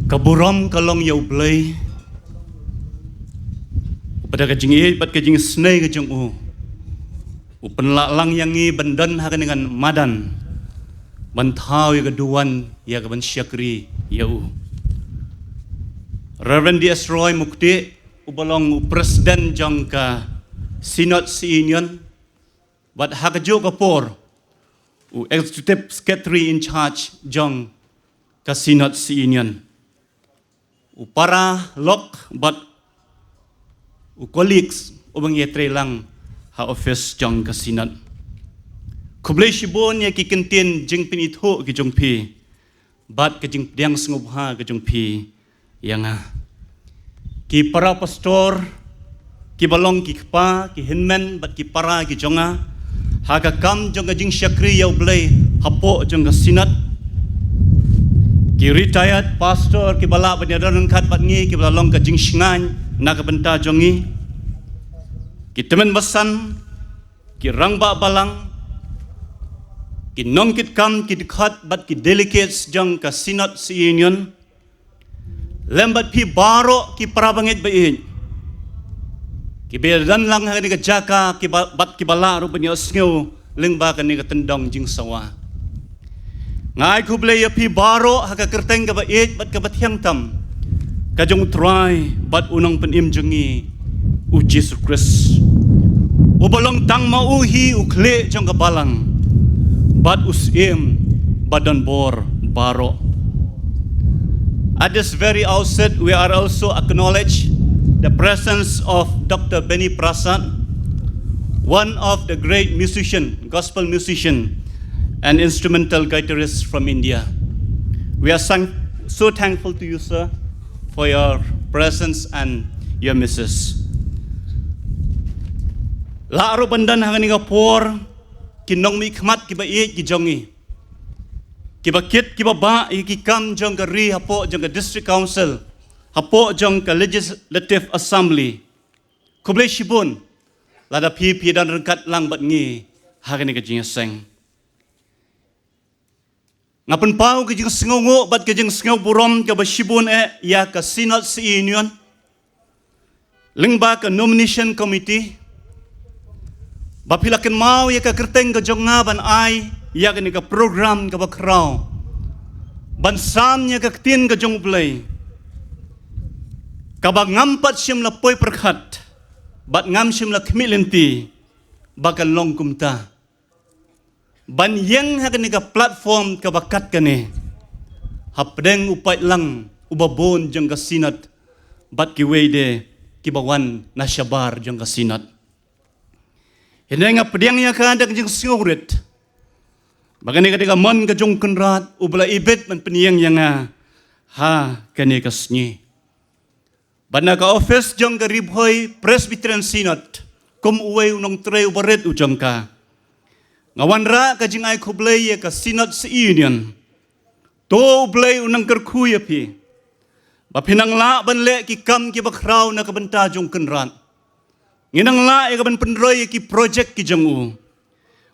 Kaburam kalong yaw blay. Pada kajing pat kajing snay kajing Upenlalang yang i bandan hakan dengan madan. Bantau ya keduan ya kaban syakri ya Reverend D.S. Roy Mukti ubalong presiden jang ka Synod Union. Bat hakajo kapor executive secretary in charge jang ka Synod Union. Para lok bat colleagues ubang yetre lang ha office jang ka Synod. Kublay shibon ya kikintin jing pinitho ki jong pi bat ka jing diang sngubha ka jong pi yang ki para pastor ki balong ki kpa ki hinmen bat ki para ki jonga ha ka kam jong ka jing syakri yaw blay hapo jong ka Synod. Ki retired pastor ki bala banyaran kat bat ngi ki balong ka jing shingan na ka benta jongi ki temen basan ki rangba balang ki nongkit kam ki dikhat bat ki delegates jang ka Synod Union lembat pi baro ki parabangit bain ki bedan lang ha ni ka jaka ki bat ki bala ru banyo sngew lengba ka ni ka tendong jing sawa ngai kublay ya pi baro ha ka kerteng ka bait bat ka bathyang tam ka jong try bat unang penim jengi Jesus Christ ubalong tang mauhi ukle jong ka balang bat usim badan bor baro. At this very outset, we are also acknowledge the presence of Dr. Benny Prasad, one of the great musician, gospel musician, and instrumental guitarist from India. We are so thankful to you, sir, for your presence and your misses. Laaro bandan hangani kapor kinong mi khmat ki ba ki jongi ki ba kit ki ba ki kam jong ka ri hapo jong ka district council hapo jong ka legislative assembly kublay shibun lada pi dan rengkat lang bat ngi hagani ka jing seng ngapen pau ka jing sngongo bat ka jing sngaw burom ka ba shibun ya ka Synod Union lingba ka nomination committee bapilakin mau ya ka kerteng ka jonga ban ai ya ka ni ka program ka bakraw ban sam ya ka tin ka jong blay ka ba ngampat sim la poi perkhat bat ngam sim la khmilenti bakal long kumta ban yang ha ka ni ka platform ka bakat ka ni hapdeng upai lang ubabon jong ka Synod bat ki wede ki bawan na syabar jong ka Synod. Hindi nga pediang niya ka ada kajing singurit. Bagani ka man kajong kenrat ubala ibet man peniyang yang ha kani kasnyi. Bana ka office jong ka ribhoy Presbyterian Synod kum uwe unong tre ubaret ujong ka. Ngawan ra kajing ay kublay ka Synod Union. To ublay unang kerkuya pi. Bapinang la banle ki kam ki bakraw na kabanta jong kenrat. Nginang la ya kaban penroy ki project ki jongu.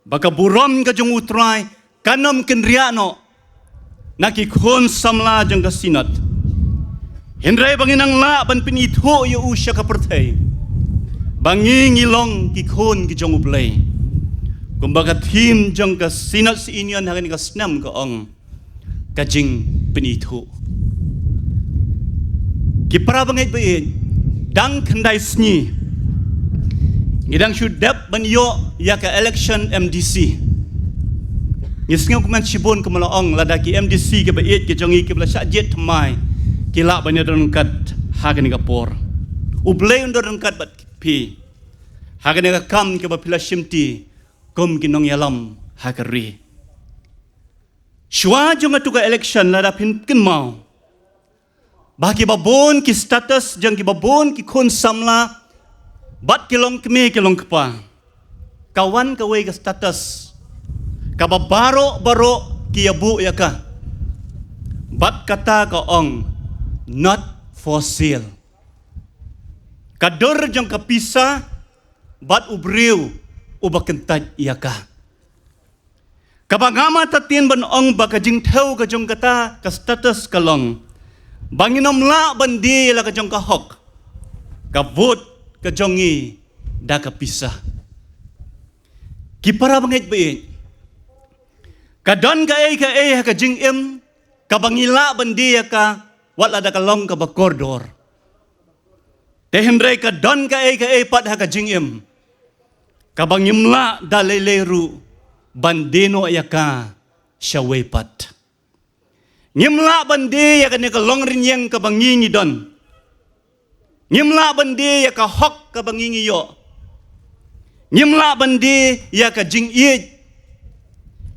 Baka burom ka jongu try kanam kenriano naki khon samla jong ka Synod. Hindray banginang la ban pinitho yu usya ka pertay. Bangingilong ki khon ki jongu play. Kumbaga team jong ka Synod Union hakan ka snam ka ong kajing pinitho. Ki para bangit bain dang kandai snyi ngidang syudap banyo ya ka election MDC. Ngisngaw kuman sibon kumalaong ladaki MDC ke bait ke jongi ke bala sajet mai kila banyo kat hagani kapor. Ublay undor kat bat pi. Hagani ka kam ke bapila simti kum kinong yalam hakari. Shwa jonga tuga election ladapin kin mau. Baki babon ki status jang ki babon ki kon samla bat kilong kemi kilong kepa. Kawan kawai ke status. Kababaro baro kiabu ya ka. Bat kata ka ong not for sale. Kador jang kapisa bat ubriu ubakentaj ya ka. Kabangama tatin ban ong baka jing teu ka jong kata ka status kalong. Banginom la bandi la kajong kahok. Kabut kajongi da kapisah. Kipara bangit baik. Kadon ka kajing im kabangila bandi ka wala da kalong ka bakordor. Tehendrai kadon ka pat kajing im. Kabangimla da leleru bandino ka syawepat. Ngimla bandi ka ni kalong rinyang kabangingi don. Ngimla bandi ka hok kabangingi yo. Ngimla bandi ka jing ij.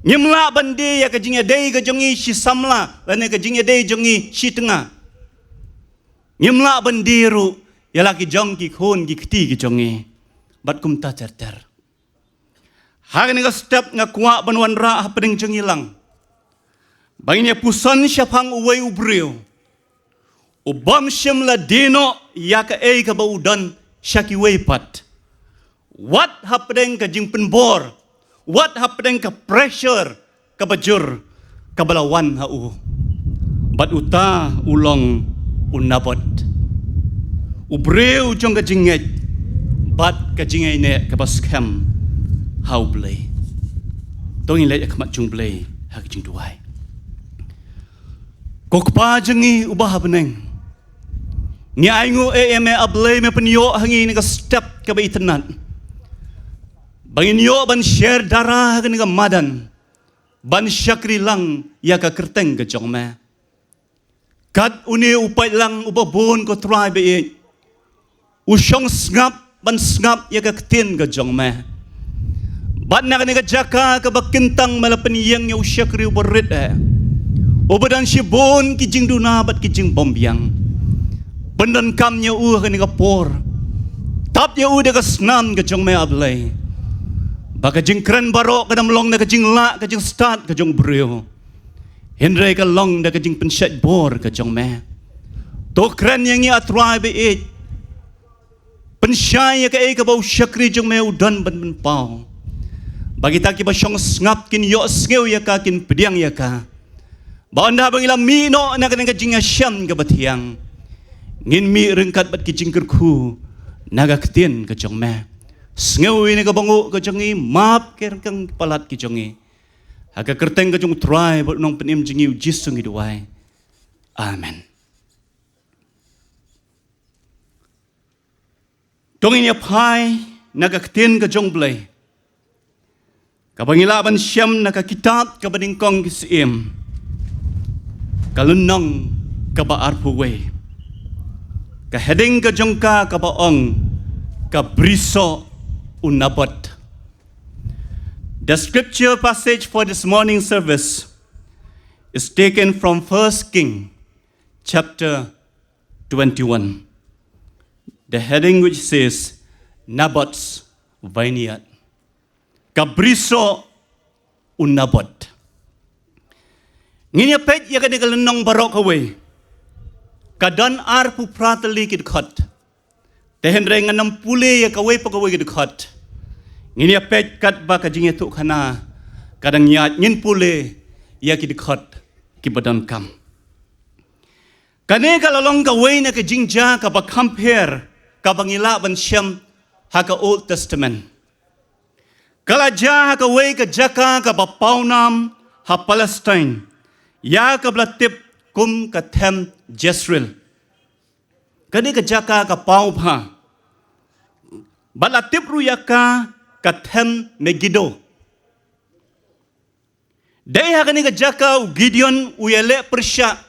Ngimla bandi ka jing adai ka jongi si samla lane ka jing adai jongi si tengah. Ngimla bandi ru laki jong ki khon ki khti ki jongi. Bat kum ta ter. Hagani ka step nga kuwa banwan ra hapeding jongi lang. Banginya pusan syapang uway ubriyo. Ubam syam la dino ka baudan syaki weipat. What hapeding ka jing penbor. What hapeding ka pressure ka bajur ka balawan hau. Bat uta ulong unabot. Ubriyo jong ka jinget. Bat ka jingay ne ka baskem hau blay. Tongin lay akmat jung blay hak jing duway. Kokpa jengi ubah beneng. Ni aingu eme ablay me penyo hangi ni ka step ka baitenan. Bangin yo ban share darah ka ni ka madan. Ban syakri lang ya ka kerteng ka jong me. Kat uni upay lang ubabon ko try be. Usyong ngap ban ngap ya ka ketin ka jong me. Ban na ka ni ka jaka ka bakintang malapaniyang ya usyakri ubarit Obadan sibon kijing dunabat kijing bombyang. Bendan kamnya ka ni kapor. Tap ya ka snam ka jong me ablay. Baka jing kren barok ka namlong na ka jing la ka jing start ka jong brio. Hendray ka long na ka jing pensyat bor ka jong me. To kren yang ya atray be it. Pensyay ka bau syakri jong me udan ban pau. Bagi ta ki ba syong ngap kin yo sngeu ya ka kin pediang ya ka. Banda bangila mino na kanang kajing asyam ka batiang. Ngin mi rengkat bat kijing kerku naga ketin ka jong me. Sngewi ni ka bangu ka jongi map ker kang palat ki jongi. Aga kerteng ka jong try bat nong penim jingi ujisung hiduai. Amen. Tongin ya pai naga ketin ka jong blay. Kabangila ban syam naga kitab ka badingkong kisim. Kalunong kabaar puwe. Kaheding ka jongka kabaong kabriso unabot. The scripture passage for this morning service is taken from 1 King chapter 21. The heading which says Naboth's vineyard. Kabriso unabot. Nginya pet ya kadang lenong barok away. Kadan ar pu pratali kid cut. Tehendrai nganam pule ya kawai pakawai kid cut. Nginya pet kat ba kajing itu kana. Kadang nyat ngin pule ya kid cut kibadan kam. Kane kalalong kawai na kajing ja ka ba compare ka bangila ban syam ha ka Old Testament. Kalaja ha kawai ka jaka ka ba paunam ha Palestine. Ya kablatip kum kathem Jezreel. Kani ka jaka ka pau pha. Balatip ru yaka kathem Megiddo. Dai ha kani ka jaka Gideon uyale persya.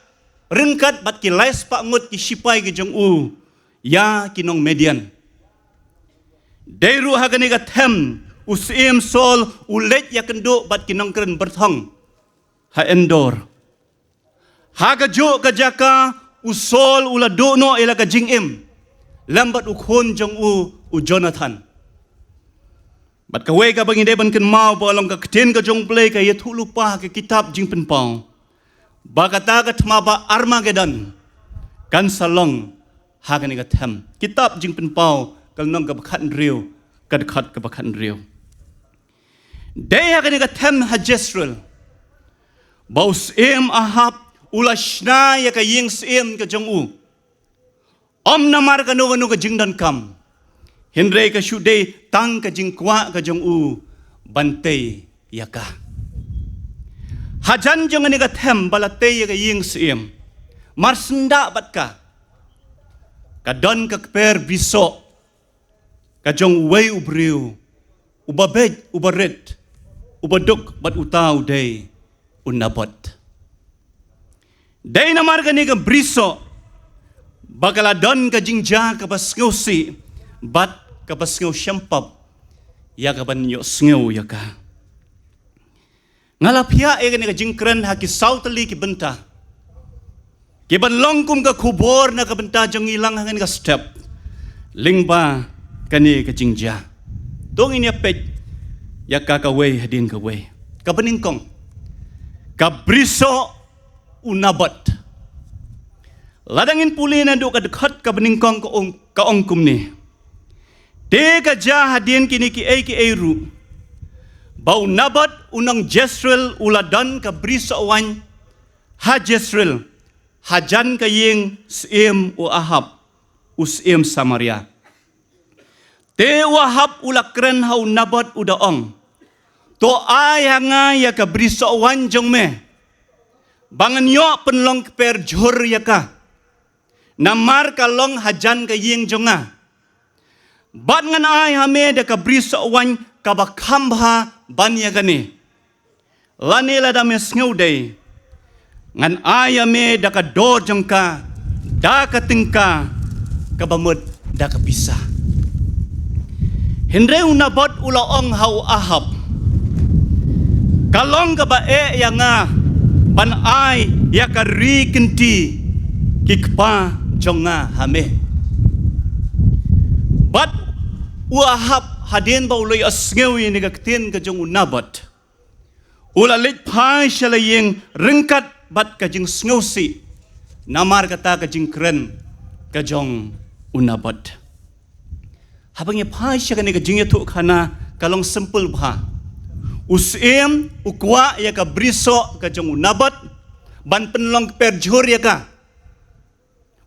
Ringkat bat ki lais pa ngut ki sipai ki jong ya kinong Median. Dai ru ha kani ka them usim sol ulet ya kendo bat kinong kren berthong. Ha Endor. Haga jo ka jaka usol ula dono ila ka jingim. Lambat ukhon jong u Jonathan. Bat ka we ka bangin deban ken mau ba long ka ktin ka jong play ka yet lupa ka kitab jing penpau. Baka ta ka tmaba Armageddon. Kan salong haga ni ka them. Kitab jing penpau kal nong ka bakhan riu ka khat ka bakhan riu. Day haga ni ka them ha Jezreel. Baus Ahab ulashna ya ka ying siem ka jong u. Om namar ka no ka jing dan kam. Hindre ka shude tang ka jing kwa ka jong u bante ya ka. Hajan jong ani ka them balate ya ka ying siem. Marsenda bat ka. Kadon ka per biso. Ka jong wei ubriu. Ubabed ubaret. Ubaduk bat utaw day unabot. Day namar ka ni ka briso. Bakaladon ka jingja ka basngaw si. Bat ka basngaw syampap. Ya ka banyo sngaw ya ka. Ngalapya e ka ni ka jingkren haki sautali ki benta. Kiban longkum ka kubor na ka benta jong ilang hangan ka step. Lingba kani ka jingja. Dong ini apet ya ka kaway hadin kaway. Kabaningkong. Kabriso unabot. Ladangin puli na do kadekhat kabaningkong kaongkum ni. Te ka ja hadin kini ki ay ru. Bau nabat unang Jezreel uladan kabriso awan ha Jezreel. Hajan kaying siem u Ahab usiem Samaria. Te Ahab ulakren hau nabat udaong. To ay hanga ya kabriso awan jong me. Bangan yo penlong per jor ya ka. Namar kalong hajan kaying jonga. Bat ngan ay hame da kabriso awan kabakambha ban ya gani. Lani la dame snguday. Ngan ayame da ka do jengka da ka tingka kabamut da ka bisa. Hindre unabot ulaong hau Ahab. Kalong ka ba ya nga ban ay ya ka rikenti kikpa jonga hame. Bat Ahab hadin ba uloy asngew ni kaktin ka jong unabot. Ulalit pa siya laying ringkat bat kajing sngosi namar kata kajing keren kajong unabot. Habang pa siya kani kajing itu kana kalong sempul bah. Usim ukwa ya ka briso kajong unabot ban penlong perjur ya ka.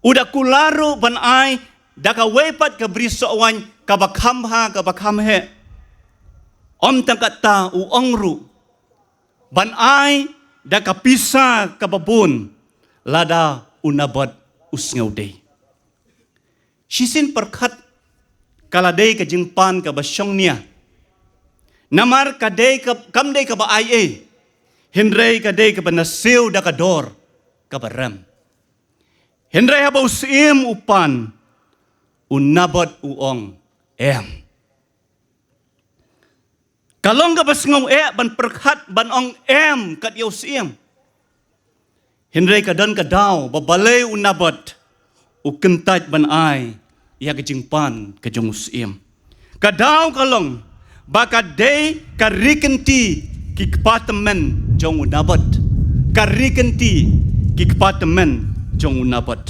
Uda kularo ban ay daka wepat ka briso awan kabakhamha kabakhamhe. Om tangkata uongru ban ay da kapisa kababun lada unabot usngaw day. Sisin perkat kaladay ka jingpan ka basyong niya. Namar kaday ka kamday ka ba ay Hindray kaday ka banasiw da kador ka baram. Hindray habaw sim upan unabot uong Kalong ka basngaw ban perkat ban ong kat yaw siem. Hindray ka don ka daw babalay unabot ukentat ban ay ya kajingpan kajong siem. Kadaw kalong baka day karikenti kikpatemen jong unabot. Karikenti kikpatemen jong unabot.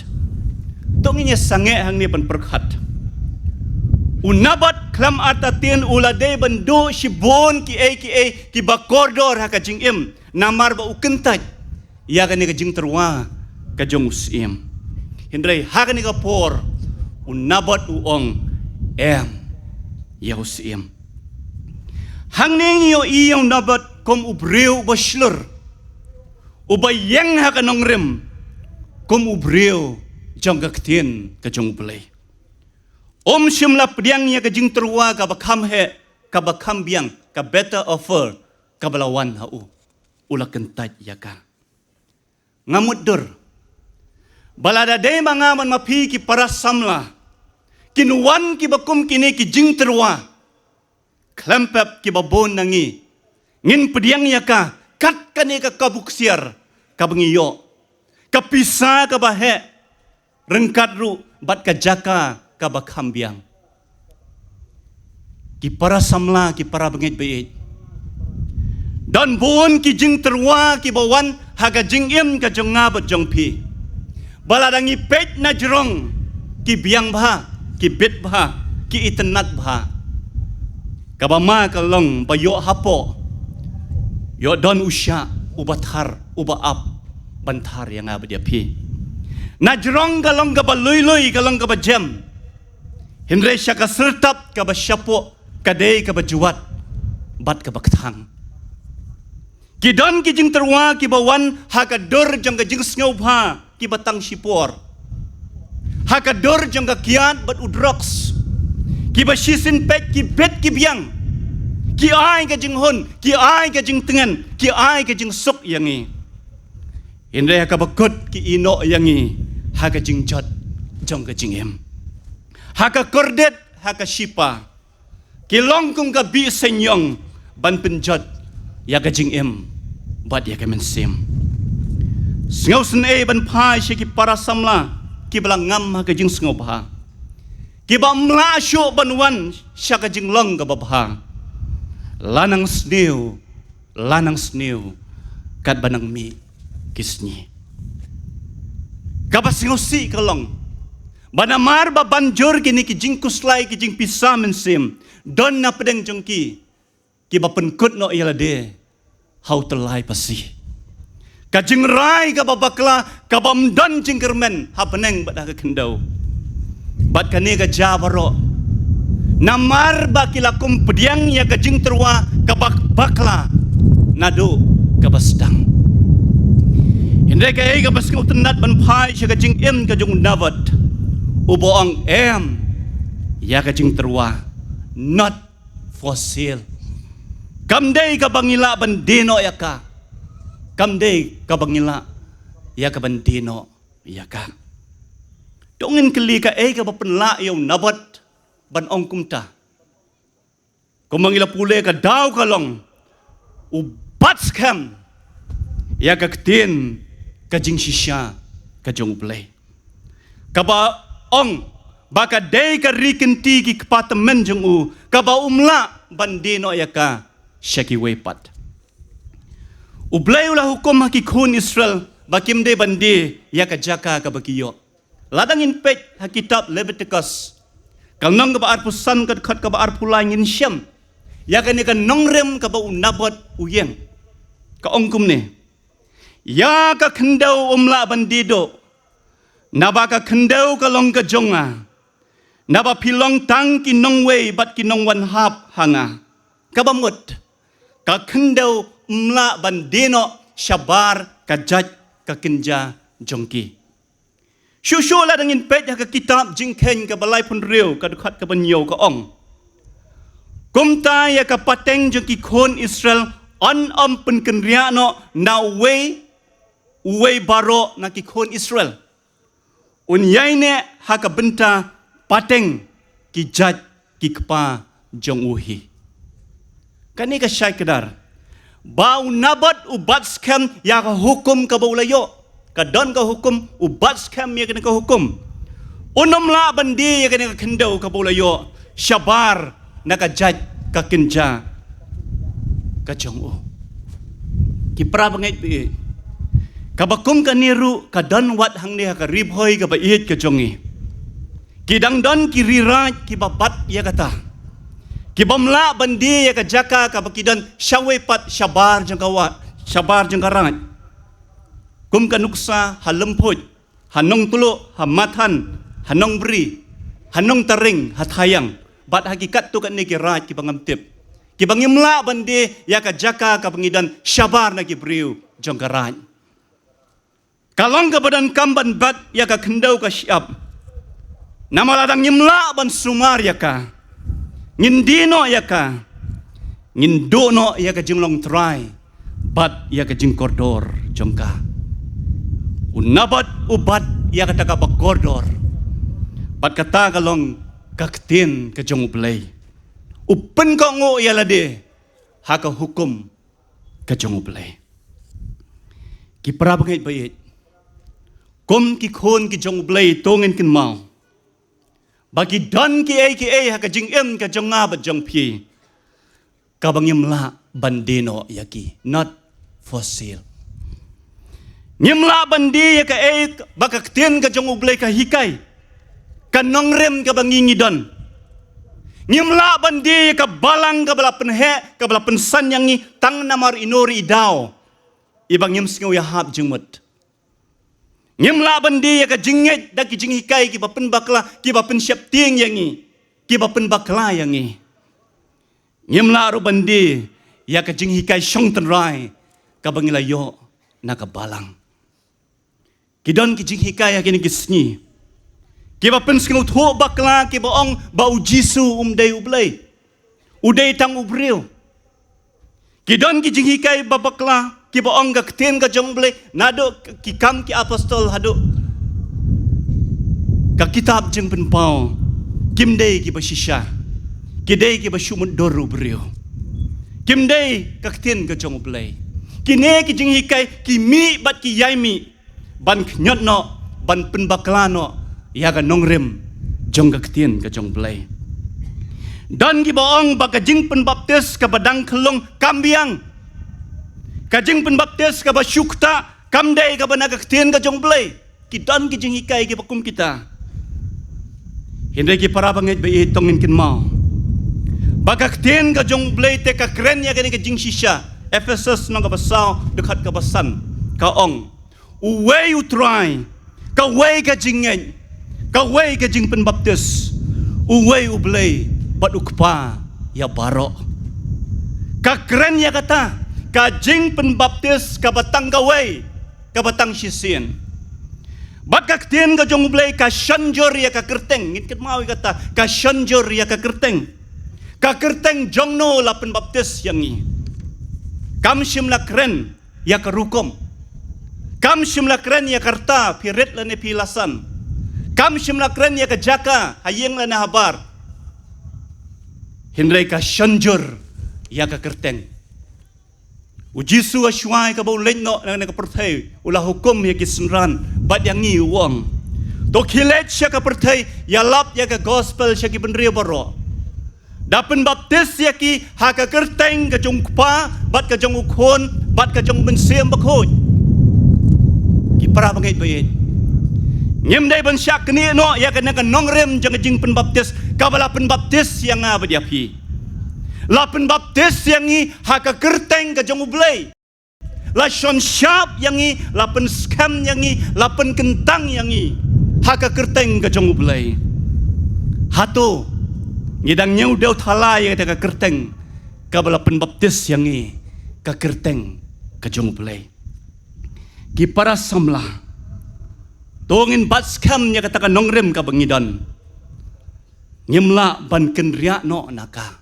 Tong inya sange hang ni ban perkat. Unabat klam atatin ulade bando shibon ki bakordor ha kajing im namar ba ukentaj ya kani kajing terwa kajong usim. Hindray ha kani ka por unabat uong ya usim. Hangning yo iyong nabat kom ubreu baslur ubayeng ha kanong rim kom ubreu jong kaktin kajong belay. Simla pediang ya kajing terwa kabakam he kabakam biang ka better offer kabalawan hau ula kentat ya ka. Ngamut dur balada day mga man mapi ki para samla kinuwan ki bakum kini ki jing terwa klempep ki babon nangi ngin pediang ya ka kat kani ka kabuksiar kabangiyo kapisa ka bahe rengkat ru bat ka jaka kabakambiang. Ki para samla, ki para bengit beit. Dan buon ki jing terwa ki bawan haga jing im ka jong ngabot jong pi. Baladangi pet na jerong ki biang bah, ki bet bah, ki itenat bah. Kabama kalong bayo hapo. Yo don usya ubathar ubaap bantar yang abad dia pi. Najrong kalong ka balui kalong ka jam. Hindre siya ka sertap ka ba syapo kadai ka ba juat bat ka baktang. Kidon ki jing terwa ki bawan hakador jang ka jing sngaw ha ki batang sipor. Hakador jang ka kiat bat udrox. Ki ba sisin pet ki bet ki biang. Ki ai ka jing hon, ki ai ka jing tengan, ki ai ka jing sok yangi. Hindre ka bakot ki ino yangi haka jing jot jang ka jing em. Haka kordet haka shipa. Kilong kung ka bi senyong ban penjot ya ka jing em bat ya ka mensim. Sengaw sen ban pai shi ki para samla ki belang ngam haka jing sengaw bah. Ki ba mla syo banwan sya ka jing long ka babha. Lanang snew kat banang mi kisni. Kabas ngosi kalong. Banamar ba banjur kini ki jing kuslai ki jing pisa mensim. Don na pedeng jongki. Ki ba penkut no ialade. Hau telai pasi. Ka jing rai ka babakla ka bam don jing kermen ha peneng bat ka kendau. Bat kani ka jabaro. Namar ba kilakum pediang ya ka jing terwa ka bakla. Nado ka basdang. Hindai ka ei ka baskau tenat ban pai sya ka jing em ka jong navat. Uboang em ya ka jing terwa not for sale. Kamdei ka bangila bandino ya ka. Kamdei ka bangila ya ka bandino ya ka. Dongin keli ka ei ka bapenla yaw nabat ban ong kumta. Kumangila pule ka daw kalong ubat skam ya ka ketin ka jing shisha ka jong ublay. Kaba ong baka day ka rikenti ki kpatamen jong u kaba umla bandino ya ka syaki wepat. Ublay ulah hukum hakikun Israel bakim de bandi ya ka jaka ka bakiyo. Ladangin pet hakitab Leviticus. Kalnong ka ba arpusan ka kat ka ba arpulay ngin siyam. Ya ka ni ka nongrem ka ba unabot uyeng. Ka ongkum ni. Ya ka kendaw umla bandido. Naba ka kendaw ka long ka jonga. Naba pilong tang ki nongway bat ki nong wanhap hanga. Kabamut. Ka kendaw umla bandino syabar ka jaj ka kenja jongki. Syusyo la dangin pet ya ka kitab jingken ka balai pun riu ka dukat ka banyo ka ong. Kumta ya ka pateng jongki kon Israel on penkenriano na uwe baro na ki kon Israel. Unyaine haka benta pateng ki jaj ki kepa jong uhi. Kani ka syai kedar. Bau nabat ubat skam ya ka hukum ka baulayo. Kadon ka hukum ubat skam ya kena ka hukum. Unamla bandi ya kena ka kendau ka baulayo. Syabar na ka jaj ka kenja ka jong u. Ki pra bangai pi. Kabakum ka niru kadon wat hang ni ka ribhoy ka bait ka jongi. Kidang don ki rirat ki babat ya kata. Ki bamla bandi ya ka jaka ka bakidon syawepat syabar jang kawat syabar jang karangat. Kum ka nuksa halemput hanong tulo hamatan hanong beri hanong taring hathayang bat hakikat tu kan ni ki rat ki bangamtip. Ki bangimla bandi ya ka jaka ka bangidan syabar na ki briu jang karat. Kalong ka badan kamban bat ya ka kendau ka syab. Nama ladang nyimla ban sumar ya ka. Ngindino ya ka. Ngindono ya ka jinglong try. Bat ya ka jing koridor jongka. Unabat ubat ya ka taka koridor. Bat kata kalong kaktin ka jong ublay. Upen ka ngo ya lade. Haka hukum ka jong ublay. Ki parabangay bayit. Kum ki kon ki jong ublay tongin kin mau. Bagi don ki ay haka jing em ka jong nga bat jong pi. Kabang yamla bandino yaki. Not for sale. Nyamla bandi ya ka ay bakaktin ka jong ublay ka hikay. Kanongrem ka bangingi don. Nyamla bandi ya ka balang ka bala penhe ka bala pensan yang ni tang namar inori idaw. Ibang nyam singaw ya hap jengmut. Nyemla bandi ya ka jingit da ki jing hikai ki bapen bakla ki bapen siap ting yangi ki bapen bakla yangi. Nyemla ro bandi ya ka jing hikai syong tenrai ka bangila yo na ka balang. Kidon ki jing hikai ya kini kisni. Ki bapen skinu tho bakla ki baong bau jisu umdai ublai. Udai tang ubril. Kidon ki jing hikai babakla ki baong ka kten ka jong blai nado ki kam ki apostol hado ka kitab jeng penpau kim dei ki basisha ki dei ki basumut doru brio kim dei ka kten ka jong blai ki ne ki jing hikai ki mi bat ki yai mi ban knyot no ban penbakla no ya ka nongrem jong ka kten ka jong blai dan ki baong ba ka jing penbaptis ka badang kelong kambiang kajing penbaptis ka basyukta kamdai ka banaga ktien ka jong blay kidan ki jing hikai ki pakum kita hindi ki para bangit ba itongin kin mau baka ktien ka jong blay te ka kren ya ka jing shisha Ephesus nang ka basaw dekat ka basan ka ong uway utray ka way ka jingen ka way ka jing penbaptis uway ublay badukpa ya baro ka kren ya kata kajing penbaptis kabatang kawai kabatang sisien bat kaktien ka jong blay ka shanjor ya ka kerteng ngit ket mau kata ka shanjor ya ka kerteng jongno la penbaptis yangi kam shimla kren ya ka rukom kam shimla kren ya karta piret la ne pilasan kam shimla kren ya ka jaka hayeng la na habar hindrai ka shanjor ya ka kerteng Ujisu asyai ka bau lenno na ka perthai ulah hukum ya kisnran bat yang ngi wong to khilet sya ka perthai ya lap ya ka gospel sya ki benri baro dapen baptis ya ki ha ka kerteng ka jong pa bat ka jong ukhon bat ka jong bensem bakhoj ki para bangai bayet nyem dai ban syak ni no ya ka nongrem jang jing pen baptis ka bala pen baptis yang apa dia pi lapen baptis yang ni haka kerteng ka jong ublay la shon syap yang ni lapen skam yang ni lapen kentang yang ni haka kerteng ka jong ublay hato ngidang nyau deu thala yang ka kerteng ka balapen baptis yang ni ka kerteng ka jong ublay ki para samla tongin bat skam nya kata ka nongrem ka bangidan nyemla ban kenria no naka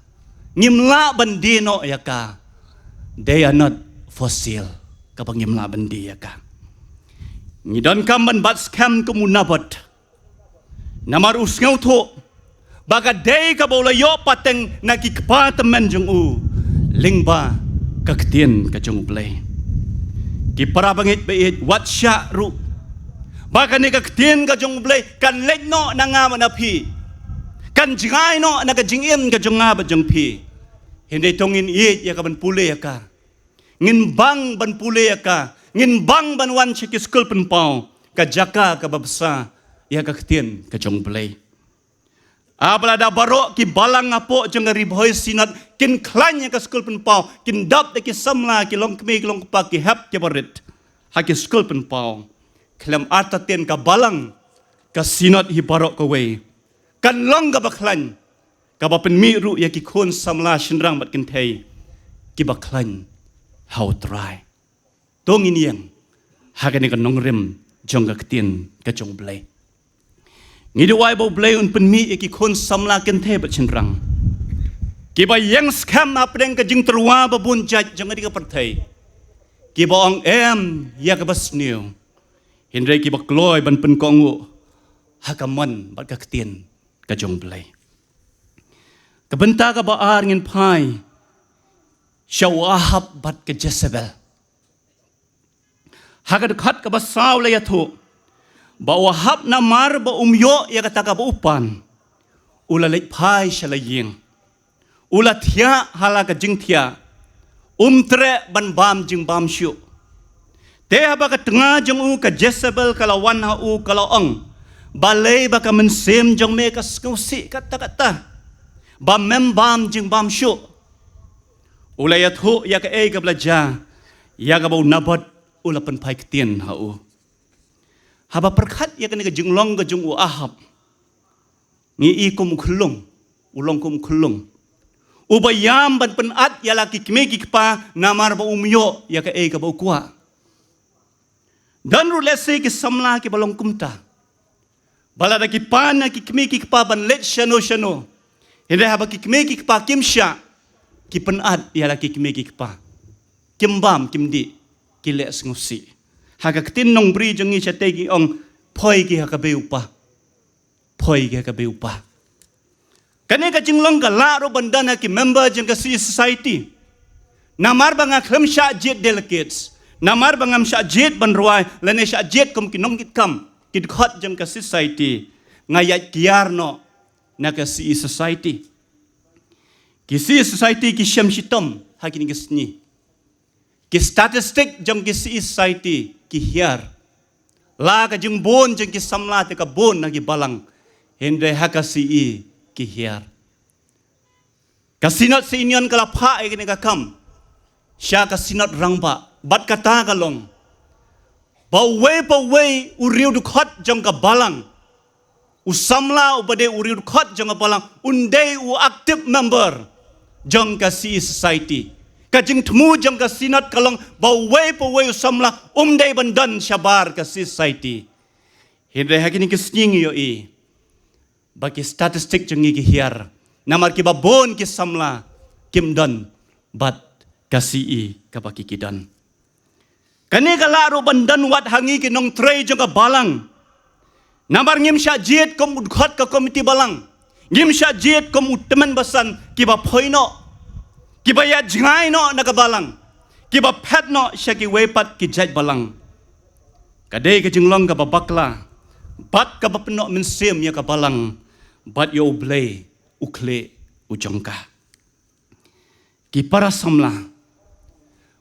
ngimla bandi no ya ka they are not fossil kapag ngimla bandi ya ka ngidon kam ban bat scam ko munabat namarus ngau tho baga day ka bola yo pateng nakikpa temen jung u lingba kaktien ka jung play ki para bangit bait wat sya ru baga ni kaktien ka jung play kan legno nanga manapi kan jingai no nakajingin ka jung nga ba jung pi hindi tongin iit ya ka ban pule ya ka ngin bang ban pule ya ka ngin bang ban wan chiki school penpau ka jaka ka babsa ya ka ktien ka jong play abala da baro ki balang apo jong riboy sinat kin klan ya ka school penpau kin dap de ki samla ki long kme ki long pa ki hap ki barit ha ki school penpau klam arta ten ka balang ka sinat hi baro ka we kan long ka baklan kabapen mi ru ya ki khon samla shinrang bat kinthei ki baklan how try tongin yang hagani kan nongrem jong ka ktien ka jong blai ngi wai bo blai un pen mi ya ki khon samla kinthei bat shinrang ki ba yang scam apdeng ka jing terwa ba bun jaj jong di ka perthai ki ba ong em ya ka basniu hindrai ki ba kloi ban pen kongu hakaman bat ka ktien ka jong blai Kebenta ka baar ngin pai syawahab bat ke Jezebel hagad khat ka basaw la yatho ba wahab na mar ba umyo ya kata ka ba upan ula lek pai shalaying ula thia hala ka jing thia tre ban bam jing bam syu te ba ka tengah jong u ka Jezebel kala wan ha u kala ong balai ba ka mensem jong me ka skusi kata bam mem bam jing bam syu ulayat hu ya ka ka belaja ya ka bau nabat ula pen pai ktien ha u haba perkat ya kan ka jenglong ka jung u Ahab ngi kum khulung ulong kum khulung ubayam ban penat ya laki kmegi pa namar ba umyo ya ka ka ba kwa dan ru lese ki samla ki balong kumta balada ki pana ki kmegi pa ban let shano hindi haba ki kmegi pa kimsha ki penat ya laki kmegi pa kimbam kimdi ki le ngusi haga tin nong bri jongi chategi ong phoi ki haka beupa phoi ki haka beupa kane ka jinglong ka la ro bandana ki member jeng ka si society namar banga khlam sha jet delegates namar bangam sha jet ban ruai lane sha jet kum ki nong kit kam kit khot jeng ka society ngayat kiarno na ka si society ki si society ki syam shitom hakini gesni ki statistik jeng ki si society ki hiar la ka jeng bon jeng ki samla te ka bon nagi balang hendre haka si ki hiar kasinot si inyon kala pha e ka kam sya kasinot rangba bat kata kalong pa we uriu du khot jong ka balang u samla u bade uriu du khot jong ka balang unde u active member jong ka si society ka jing tmu jong ka sinot kalong ba we u samla umde bandan syabar ka si society hendre hakini kisning yo bagi statistik jengi ki hiar namar ki babon ki samla kim don bat kasi ka baki kidan kani kalaro bandan wat hangi ki nong trei jong ka balang namar ngim sha jet kom udkhat ka komiti balang ngim sha jet kom utman basan ki ba phoino ki ba ya jingai no na ka balang ki ba phat no sha ki wepat ki jaj balang kadai ka jinglong ka babakla bat ka bapno min sem ya ka balang bat yo blay ukle ujongka ki para samla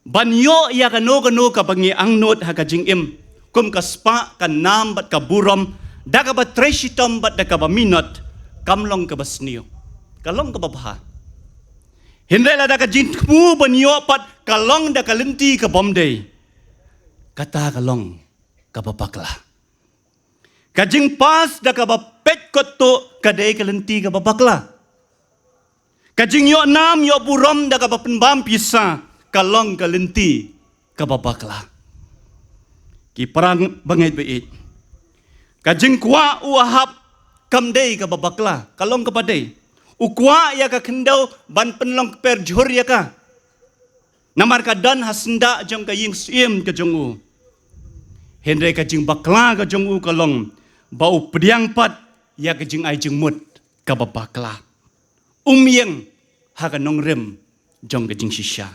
ban yo ya ka no ka bangi angnot ha ka jingim kum ka spa ka nam bat ka burom da ka ba treshitom bat da ka ba minot kamlong ka basnio kalong ka babha hindela da ka jintmu ban yo pat kalong da ka lenti ka bomday kata kalong ka babakla kajing pas da ka ba pet koto kadai kalenti ka babakla kajing yo nam yo burom da ka ba penbam pisa kalong kalenti ka babakla ki perang bangai beit kajing kwa u Ahab kamdei ka babakla kalong ka padai u kwa ya ka kendau ban penlong per jhur ya ka namar ka dan hasenda jong ka ying sim ka jongu hendre kajing bakla ka jongu kalong bau pediang pat ya kejing ai jeng mut ka babakla umyeng ha ka nong rem jong kejing shisha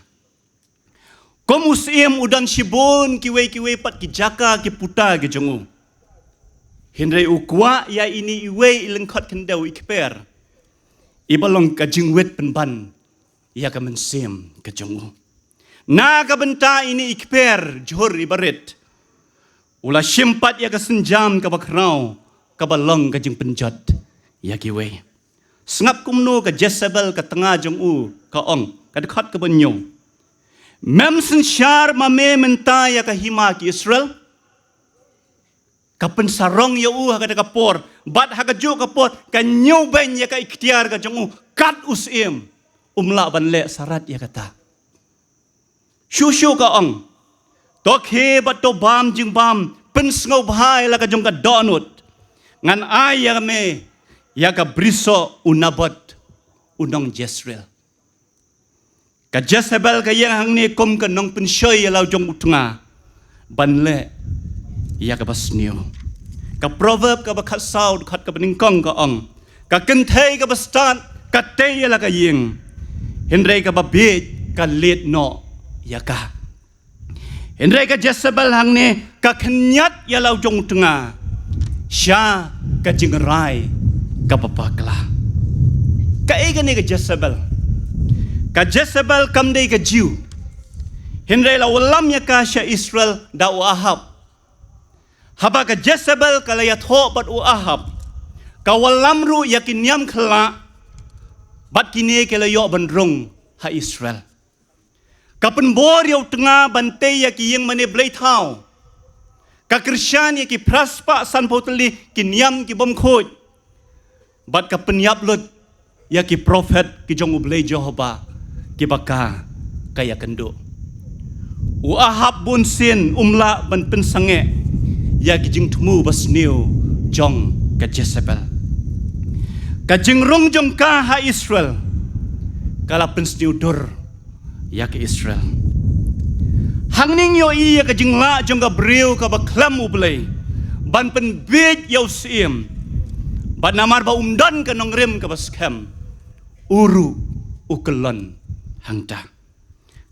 komusiem udan shibon kiwe pat ki jaka ki puta ke jongu hindai ukwa ya ini iwe ilengkot kendau ikper ibalong kejing wet penban ya ka mensem ke jongu na ka benta ini ikper johor ibaret ula simpat ya kesenjam ka bakrau ka balong ka jing penjat ya kiwe sengap kumno ka Jezebel ka tengah jong u ka ong ka dekat ka banyo mem sensyar mame menta ya ka hima ki Israel ka pensarong ya u ka ka por bat ha ka jo ka por ka nyu ben ya ka ikhtiar ka jong u kat usim umla ban le sarat ya kata shushu ka ong tok he bat to bam jing bam pensngau bhai la ka jong ka donut ngan ai ya me ya ka briso unabot unong Jezreel ka Jezebel ka yang hang ne kom ka nong penshoy ya lau jong utunga banle ya ka basnio ka proverb ka bakat sau khat ka beningkong ka ong ka kenthei ka bastan ka te ya la ka ying hindrei ka babet ka let no ya ka hindrei ka Jezebel hang ne ka kenyat ya lau jong tengah sya ka jingrai ka papakla ka ega ne ka Jezebel kam dei ka jiu hindrei la walam ya ka sya Israel da u Ahab haba ka Jezebel ka la ya tho bat u Ahab ka walam ru yakin yam khla bat kini ke la yo bandrong ha Israel kapan bor yau tengah bantai ya ki yang mane blai thau Kristian ya ki praspa san poteli ki niam ki bom khoj. Bat ka penyap lut ya ki prophet ki jong ublei Jehovah ki baka kaya kendo. U Ahab bun sin umla ban pensange ya ki jing temu basniu jong ka Jezebel. Ka jing rong jong ka ha Israel kala pensniu dur ya ki Israel. Hangning yo iya ka jing la jong ka breu ka baklam ublei ban pen bej yo sim. Ban namar ba umdan ka nongrem ka baskem uru ukelon hangta.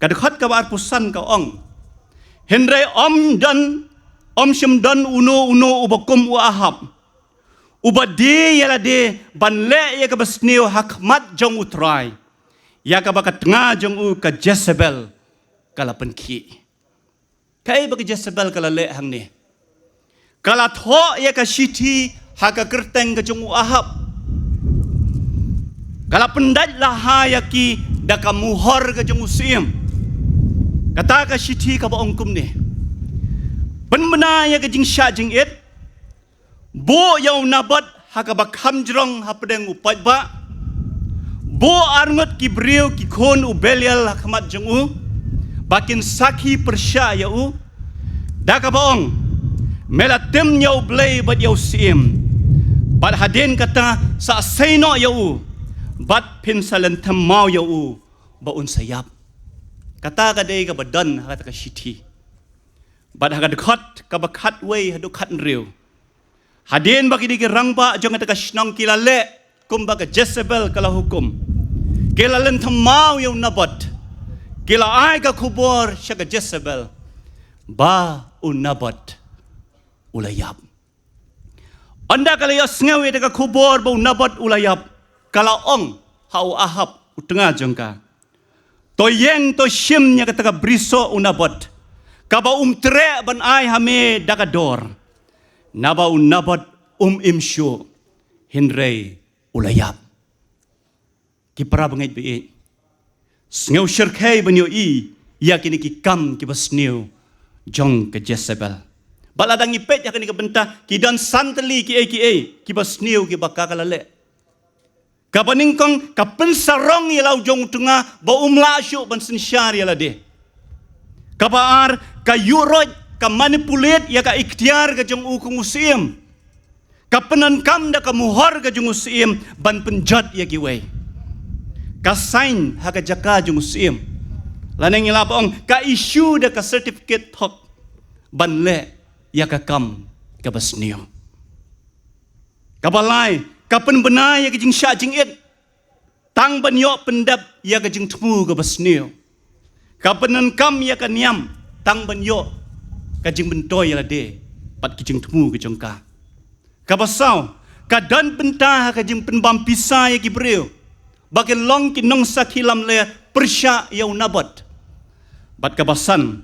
Kadekhat ka bar pusan ka ong. Henry om sim dan uno ubakum u Ahab. Ubade yala de ban le ya ka basneu hakmat jong utrai. Ya ka bakat nga jong u ka Jezebel kala penki. Kai bagi Jezebel kala le hang ni. Kala tho ya ka shiti haka kerteng ka jong u Ahab. Kala pendat lah ha ya ki daka muhor ka jong u Sim. Kata ka shiti ka ba ongkum ni. Penbena ya ka jing sya jing it. Bo yau nabat haka ba kamjrong ha pedeng upat ba. Bo arngot ki breu ki kon u belial hakamat jong u. Bakin sakhi persya ya u. Daka ba ong. Mela tem yau blei bat yau Sim. Bat haden kata sa seno ya u. Bat pinsalan temau ya u. Baun sayap. Kata kadai ka badan kata ka shiti. Bat haka dekat ka bakat wei hadukat nriu. Haden bagi di rangba jong kata ka shnong kilale kumba ka Jezebel kala hukum. Kila len temau ya nabat. Kila ai ka kubor sya ka Jezebel. Ba unabat ulayap. Anda kala ya sengawi ka kubor ba unabat ulayap. Kala ong hau Ahab utengah jongka. To yeng to shimnya kata briso unabat. Kaba tre ban ai hame dagador. Naba unabat imshu hinrei ulayap. Kipara bangait bi. Sngew shirkai banyo i ya kini ki kam ki basnew jong ke Jezebel. Baladang ipet ya kini ka benta ki dan santeli ki ki basnew ki bakakalale. Kapaning kong kapensarong yalau jong tengah ba umla syuk ban sensyar yala de. Kapaar ka yuroj ka manipulate ya ka ikhtiar ka jong ukung usim. Kapenan kam da ka muhor ka jong usim ban penjat ya giwei. Ka sign ha ka jaka jong usim. Lanang ila ong ka issue da ka certificate thok ban le ya ka kam ka basniyo. Kabalai kapan benar ya kejing syak jing it. Tang banyok pendap ya kejing temu ke basniyo. Kapan kam ya ka niam. Tang banyok kejing bentoy ya de. Pat kejing temu ke jongka. Kabasau kadan bentah kejing penbam pisah ya ki breu. Bagai long ki nong sakilam le persya ya unabat. Bat kabasan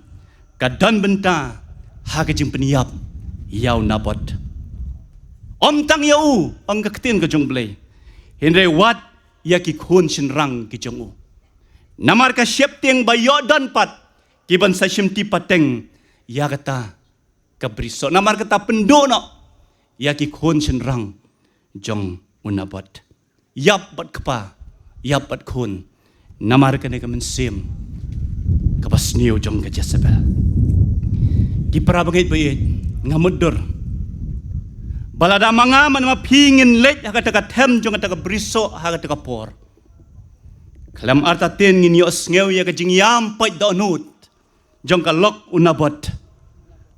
kadan bentah ha kejing peniap ya unabat. Om tang yau ang kaktin ka jong blay. Henry wat ya ki khun sin rang ki jong u. Namar ka syep tiang bayo dan pat kiban sa syemti pateng ya kata kabriso. Namar kata pendono ya ki khun sin rang jong unabat. Yap bat kepa yap bat khun. Namar ka ne ka mensim kabasniu jong ka Jezebel. Ki para bangit bayit ngamudur. Balada manga man mapingin let haka taka tem jong taka briso haka taka por. Kalam arta ten ngin yo sngew ya ka jing yam pai donut jong ka lok unabat.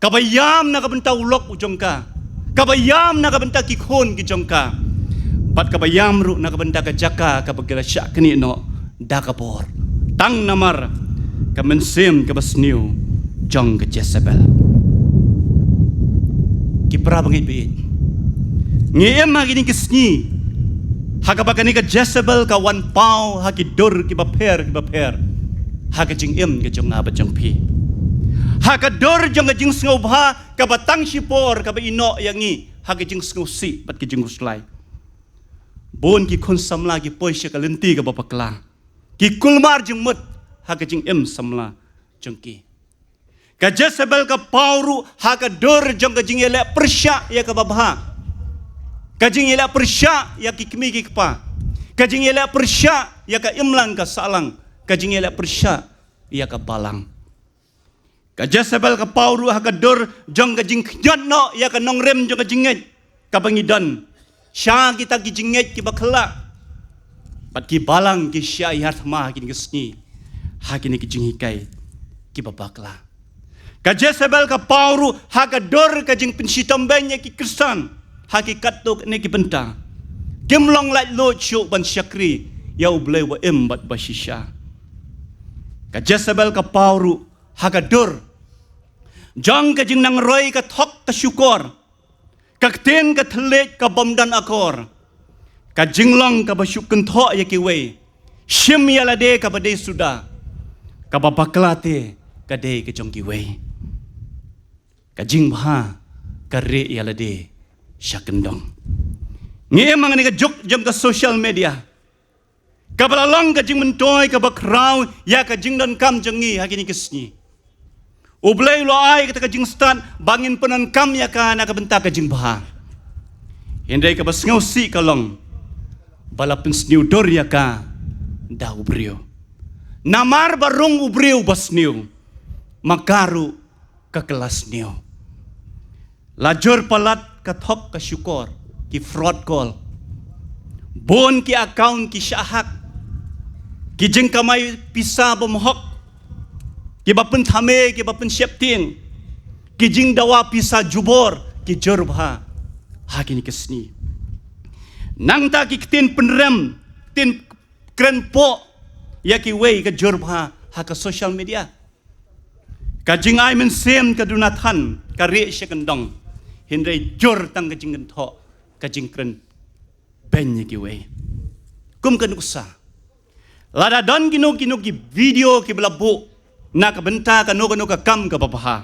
Kabayam na ka benta ulok ujong ka. Kabayam na ka benta ki khon ki jong ka. Pat kabayam ru na ka benta ka jaka ka bagala syak kini no da ka por. Tang namar ka mensim ka basniu jong ka Jezebel. Ki pra bangit bit. Ngiem magini kisni hakabakani ka Jezebel ka wan pau hakidur ki baper haka jing im ka jong abat jong pi haka dor jong jing snobha ka batang sipor ka ba ino yangi haka jing snosi bat ki jing uslai bon ki kon samla ki poisya ka lenti ka bapakla ki kulmar jing mut haka jing im samla jong ki Ka Jezebel ka pauru haka dor jong ka jing ele persya ya ka babha. Ka jing ele persya ya ki kmi ki pa. Ka jing ele persya ya ka imlan ka salang. Ka jing ele persya ya ka balang. Ka Jezebel ka pauru haka dor jong ka jing knyot no ya ka nongrem jong ka jinget ka bangidan. Sya kita ki jinget ki bakla. Pat ki balang ki sya yat ma ki ngesni. Ha ki ni ki jingikai ki babakla. Ka Jezebel ka pauru haka dor ka jing pensitambennya ki Kristen hakikat tu ne ki benta gemlong lai lo chu ban syakri ya uble wa bat bashisha. Ka Jezebel ka pauru haka dor jang ka jing nang roi ka thok ka syukor ka ten ka thlek ka bomdan akor ka jinglong ka basyukun tho ya ki we shim ya lade ka bade suda ka babaklate ka de ka jong ki we ka jing bha ka re ya lade syakendong ngi emang ni ka jok jam ka social media ka balalong ka jing mentoy ka bakraw ya ka jing don kam jengi hakini kesni ublay lo ai ka jing stan bangin penan kam ya ka na ka benta ka jing bha hindai ka basngau si kalong balapin sniu dor ya ka da ubrio namar barung ubrio basniu makaru ka kelas niu lajur palat kathok ka syukor ki fraud call bon ki account ki syahak ki jeng kamai pisa bomhok ki bapen thame ki bapen syepting ki jing dawa pisa jubor ki jorbha ha kini kesni nang ta ki tin penrem tin kren po ya ki wei ka jorbha ha ka social media ka jing ai men sem ka dunathan ka re syakendong hindai jor tang ka jing tho ka jing kren ben ki we kum kan usa lada don gino ki video ki blabu na ka benta ka no ka kam ka babaha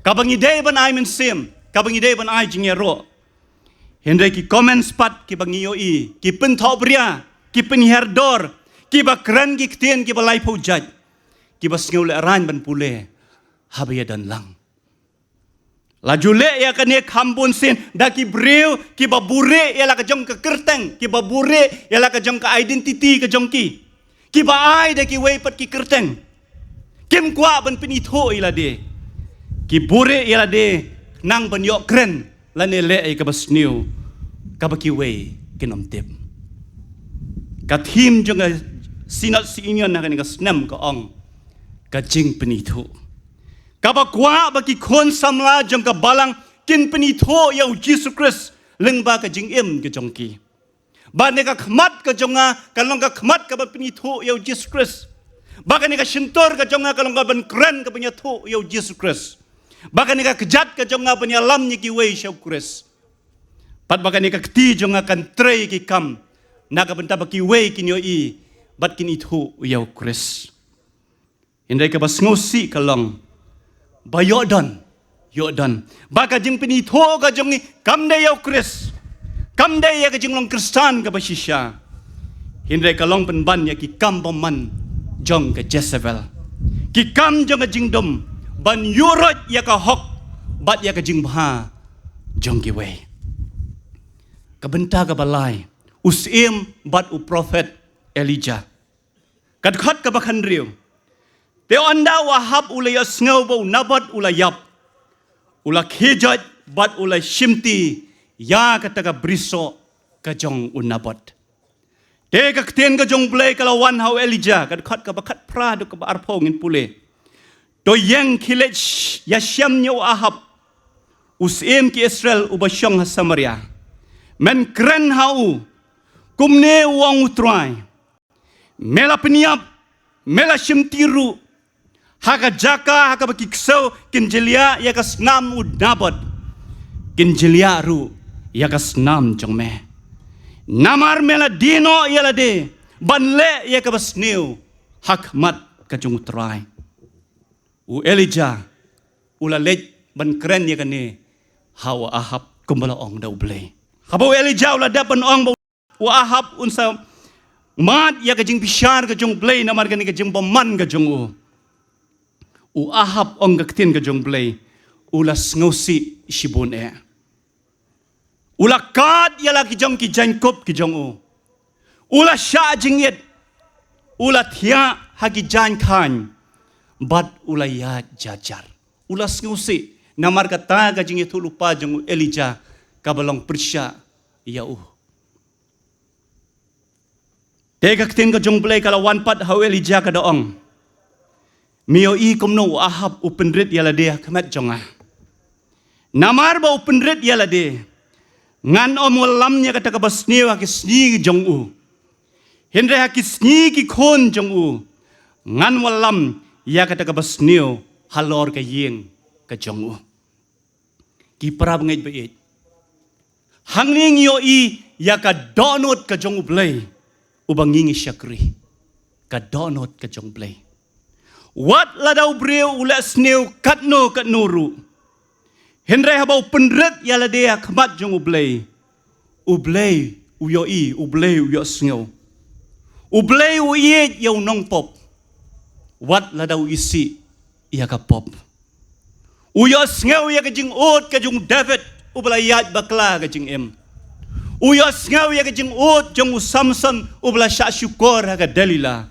ka bangi dei ban ai men sem ka bangi dei ban ai jing ro hindai ki comment spot ki bangi yo i ki pen tho bria ki pen herdor ki ba kren ki ktien ki ba lai pho jaj ki ba sngeu le ran ban pule habaya dan lang la jule ya kan ye khambun sin da ki breu ki babure ya la ka jong ka kerteng ki babure ya la ka jong ka identity ka jong ki ba ai da ki wei pat ki kerteng kim kwa ban pini tho ila de ki bure ya la de nang ban yo kren la ne le ai ka basniu ka ba ki wei ki nom tep ka thim jong ka sinat si inyon na ka snam ka ong ka jing pini tho kabakwa baki kon samla jong ka balang kin penitho yau Jesus Christ lengba ka jing em ke jongki ba ne ka khmat ka jonga kalong ka khmat ka ba penitho yau Jesus Christ ba ka ne ka shintor ka jonga kalong ka ban kren ka punya tho yau Jesus Christ ba ka ne ka kejat ka jonga punya lam ni ki wei shau Christ pat ba ka ne ka kti jonga kan trei ki kam na ka benta ba ki wei kin yo i bat kin itho yau Christ indai ka bas ngosi kalong ba Yordan baka jing pini tho ka jong kam de yo Chris kam de ya ka jing long Kristan ka basisya hindai ka long penban ya ki kam boman jong ka Jezebel ki kam jong ka jing dom ban yurot ya ka hok bat ya ka jing bha jong ki we ka benta ka balai usim bat u prophet Elijah kad khat ka bakhan riu te anda wahab ulay asngaw bo nabat ulayap ula khejat bat ulay shimti ya kataga briso kajong unabot te ka kten kajong play kalawan how Elijah kad khat ka bakat pra do ka arpong in pule to yang khilech ya syam nyo ahab usim ki Israel ubasyong ha Samaria men kren hau kumne wang utrai mela peniap mela shimtiru haka jaka haka bakikso kinjelia ya kasnam udnabot kinjelia ru ya kasnam jongme namar mela dino ya lade banle ya kabasniu hakmat kajung utrai u Elijah ula lej ban kren ya kane hawa ahab kumbala ong da uble habo Elijah ula da ban ong wa ahab unsa mat ya kajing bishar kajung ble namar kane kajing baman kajung u U Ahab ong kaktin ka jong blay. Ula sngosi shibun e. Ula kad yala ki jong ki Jacob ki jong u. Ula sya jingit. Ula thia hagi jan khan. Bad ula ya jajar. Ula sngosi. Namar kata ka jingit lupa jong u Elijah. Kabalong persya ya u. Tega kaktin ka jong blay kalawan pat hau Elijah ka doong. Mio I kumno Ahab upenrit yala dia kemat jonga. Namar ba upenrit yala dia. Ngan om walamnya kata kabasniw hakisni jong u. Hendre hakisni ki kon jong u. Ngan walam ya kata kabasniw halor ka yeng ka jong u. Ki para bangit bait. Hangning yo I ya ka donot ka jong u blay. Ubangingi syakri. Ka donot ka jong blay. Wat ladaw breu ula snew katno katnuru. Henry habau penret yala dia kemat jong ublay. Ublay uyoi, ublay uyo sngau. Ublay uyet yau nong pop. Wat ladaw isi iya ka pop. Uyo sngau ya ka jing ot ka jong David ublayat bakla ka jing em. Uyo sngau ya ka jing ot jong Samson ubla syukor ka Dalila.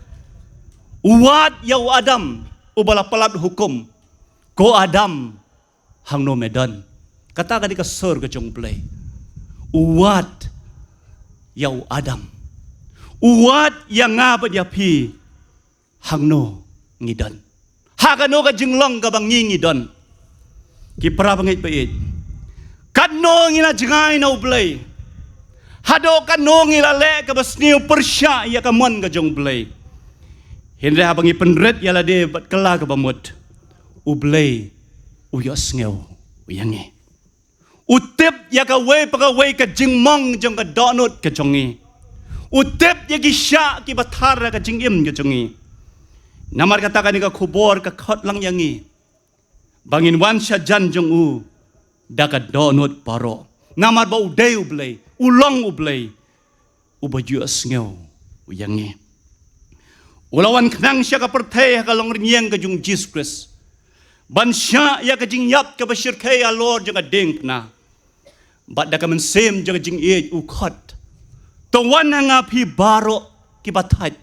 Uwat yau Adam ubala palat hukum. Ko Adam hang no medan. Kata ka di ka sir ka jong play. Uwat yau Adam. Uwat yang ngapa dia pi hang no ngidan. Hakano ka jinglong ka bang ngidon. Ki para bangit bait. Kadno ngila jingay na ublay. Hado kadno ngila le ka basniw persya ya ka mon ka jong play. Hindra habang ipenret yala de bat kala ka bamut. Ublay uyos ngeu uyangi. Utip ya ka way pagaway ka jingmong jong ka donut ka jongi. Utip ya ki sya ki batara ka jingim ka jongi. Namar kata ka ni ka kubor ka khot lang yangi. Bangin wan sya jan jong u da ka donut paro. Namar ba uday ublay, ulong ublay. Ubayos ngeu uyangi. Ulawan kenang sya ka pertay ka long rinyang ka jong Jesus Christ. Bansya ya ka jing yap ka basir kaya Lord jaga ding na. Bat da ka mensem jaga jing iet ukot. Tawan nga pi baro ki batat.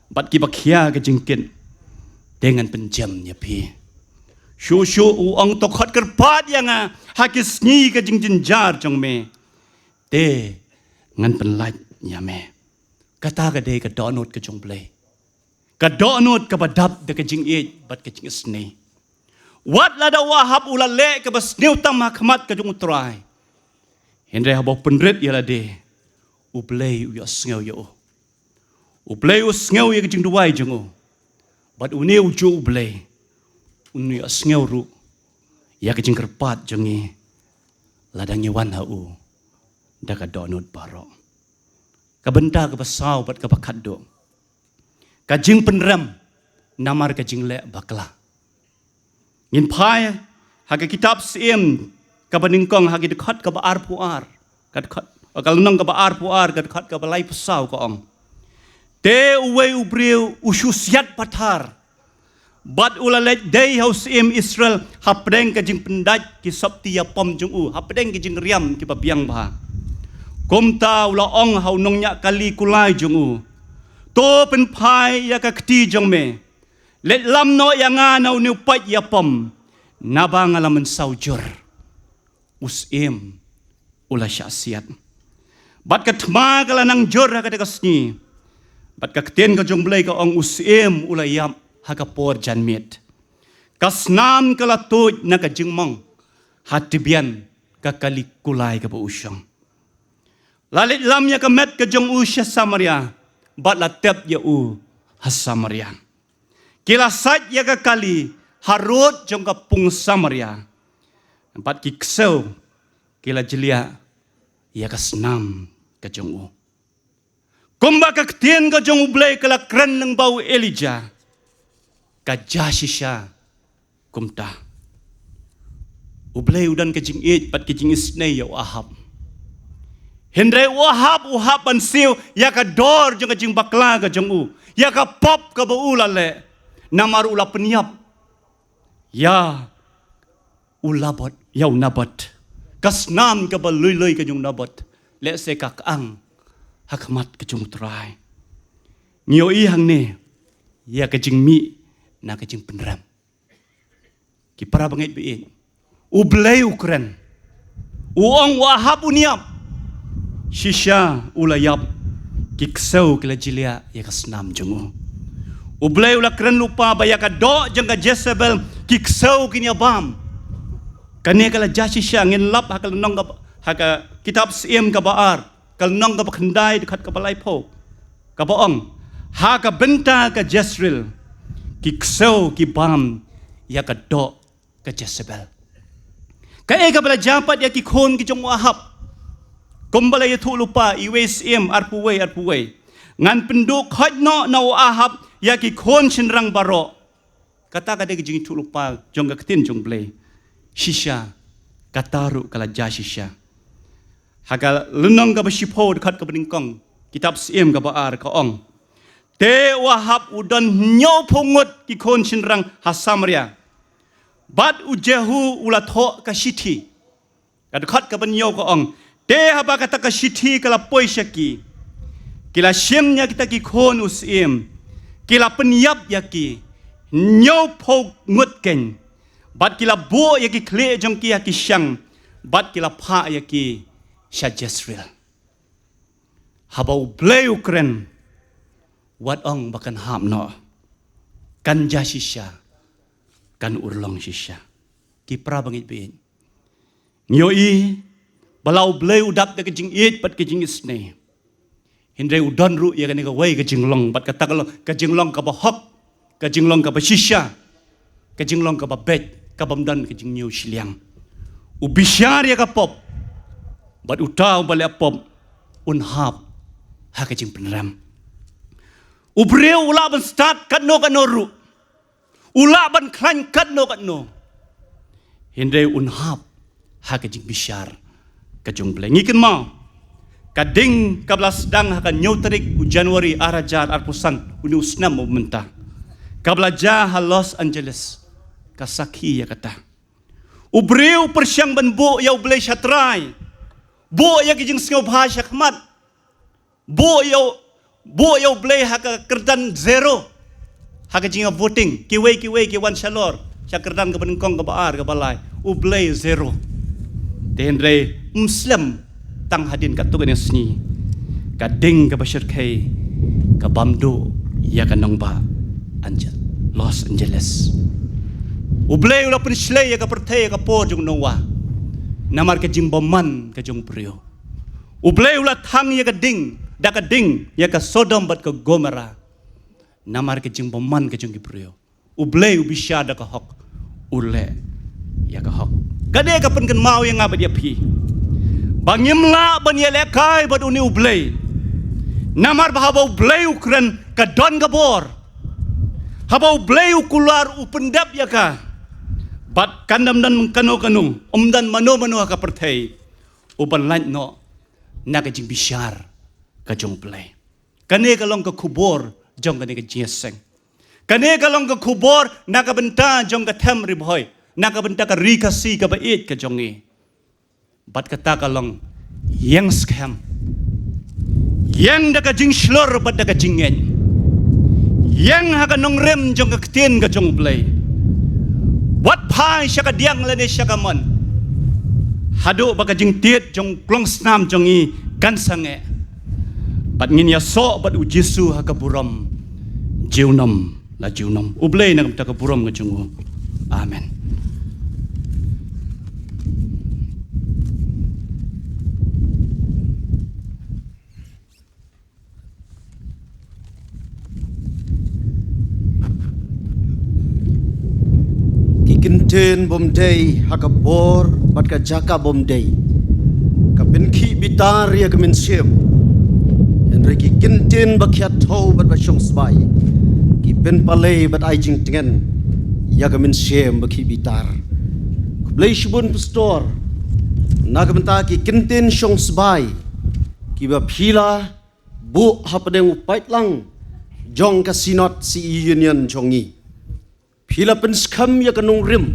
Bat ki bakya ka jing kin. Dengan penjam nya pi. Syu uang tokot kerpat ya nga hakis ni ka jing jinjar jong me. Te ngan penlat nya me. Kata ka de ka donut ka jong play. Ka donut ka badap da ka jing iet bat ka jing snay. Wat lada wahab ulale ke bas neutam hakmat ke jung utrai. Hendre habau penret yala de. Ublay uya sngau yo. Ublay u sngau ya ke jing duwai jung u. Bat uneu jo ublay. Unu ya sngau ru. Ya ke jing kerpat jungi. Ladang nyewan ha u. Da ka donut baro. Ka benda ke basau bat ka bakat do. Ka jing penram. Namar ka jing le bakla. Ngin pai haga kitab siem kabaningkong hagi dekat ka baar puar dekat kalau nang ka baar puar dekat ka balai pesau ka ong te uwe ubriu ususiat patar bat ulalet day house siem Israel hapdeng ka jing pendat ki sabti ya pom jung u hapdeng ki jing riam ki babiang ba komta ula ong hau nong nya kali kulai jung u to pen pai ya ka kti jong me let lam no yang ana u pat ya pom nabang alaman saujur usim ula syasiat bat ka thma kala nang jur ha ka kasni bat ka kten ka jong blai ka ong usim ula yam ha ka por janmit kasnam kala toj na ka jingmong hatibian ka kali kulai ka ba usyang lalit lam ya ka met ka jong usya Samaria bat la tep ya u ha Samaria kila sat ya ka kali harut jong ka pung Samaria. Empat ki kseu kila jelia ya ka senam ka jong u. Kumba ka ktien ka jong ublay kala kren ng bau Elijah. Ka jasisya kumta. Ublay udan ka jing it pat ki jing isnay ya Ahab. Hendre Ahab bansiw ya ka dor jong ka jing bakla ka jong u. Ya ka pop ka bau lale. Namar ula peniap ya ulabot yaw nabot kasnam ka ba luy ka yung nabot le se ka ang hakmat ka yung try ngiyo ihang ni ya ka jing mi na ka jing penram ki para bangit biin ublay ukren uong wahab uniap shisha ulayap kiksau kila jilia ya kasnam jungu ublay ula kren lupa baya ka do jang ka Jezebel kiksau kinyabam kanya kala jasi siya ngin lap hakal nong haka kitab siem ka baar kal nong ka bakhandai dekat ka balai po ka boong haka benta ka Jezreel kiksau ki bam ya ka do ka Jezebel kaya ka bala japat ya ki khon ki jong Ahab kumbala ya tu lupa iwe siem arpuwe ngan penduk khadno na Ahab ya ki khon sinrang baro kata ka de jing tu lupa jong ka tin jong blay shisha kataru kala ja shisha hagal lunong ka basipo dekat ka beningkong kitab siem ka baar ka ong te Wahab udon nyaw pungut ki kon sinrang hasamria bat ujehu ulatho ka shiti ka dekat ka benyaw ka ong te haba kata ka shiti kala poi syaki kila syemnya kita ki kon usim kila penyap yaki nyaw pog ngut ken bat kila bo yaki kle jong ki yaki syang bat kila pha yaki sya Jezreel habau blay ukren wat ong bakan ham no kan ja shisha kan urlong shisha ki pra bangit bin nyoi balau blay udap de kejing it bat kejing isne hindre udon ru ya kan ka wai kejing long bat kata kalau kejing long ka ba hok kejing long ka ba shisha kejing long ka ba bet kabamdan kejing new shiliang ubisyar ya kapop bat utaw bale pop unhap ha kejing penram ubreu ulaban start kadno ru ulaban klan kadno hindai unhap ha kejing bisyar kejung blengi ken mau kading kablas dang ha kan new tarik Januari arajar arpusan uni usnam mentah kablaja ha Los Angeles kasaki ya kata ubreu persyang benbo ya ublay syatrai bo ya kijing sengau bahasa khmat bo ya ublay haka kerdan zero haka jinga voting kiwe ki wan shalor sya kerdan ka benengkong ka baar ka balai ublay zero tendre muslim tang hadin ka tugan sni ka ding ka bashir kai ka bamdo ya ka nongba Los Angeles ublay ula penslay ya ka pertay ka po jong nowa namar ka jimboman ka jong prio ublay ula thang ya ka ding ya ka Sodom bat ka Gomora namar ka jimboman ka jong prio ublay ubisya da ka hok ule ya ka hok kade ka pen kan mau yang ngabat ya pi bangimla ban ya lekai bat uni ublay namar bahaba ublay ukran ka don ka bor habau ublay ukular upendap ya ka bat kandam dan kanu dan mano ka pertai uban lain no na ka jing bisyar ka jong play kane ka long ka kubor jong kane ka jeseng kane ka long ka kubor na ka benta jong ka them riboy na ka benta ka rikasi ka bait ka jong ni bat kata ka long yang scam yang da ka jing shlor bat da ka jingen yang ha ka nong rem jong ka tin ka jong play wat pai syaka diang lene syaka mon hado baka jing tiet jong klong snam jong i kan sange bat ngin ya so bat u Jesu ha ka buram jiunam ublay na ka buram nga jong amen Kinten bomday hakabor bat ka jaka bomday kapinki bitar ya kamin siem enreki kinten bakyat thau bat basyong sbai ki pen palay bat aijing tengen ya kamin siem bakhi bitar kublay shibun pastor nagamenta ki kinten syong sbai ki ba phila bu hapadeng upait lang jong ka sinot si union jongi Pila pen skam ya kanong rim.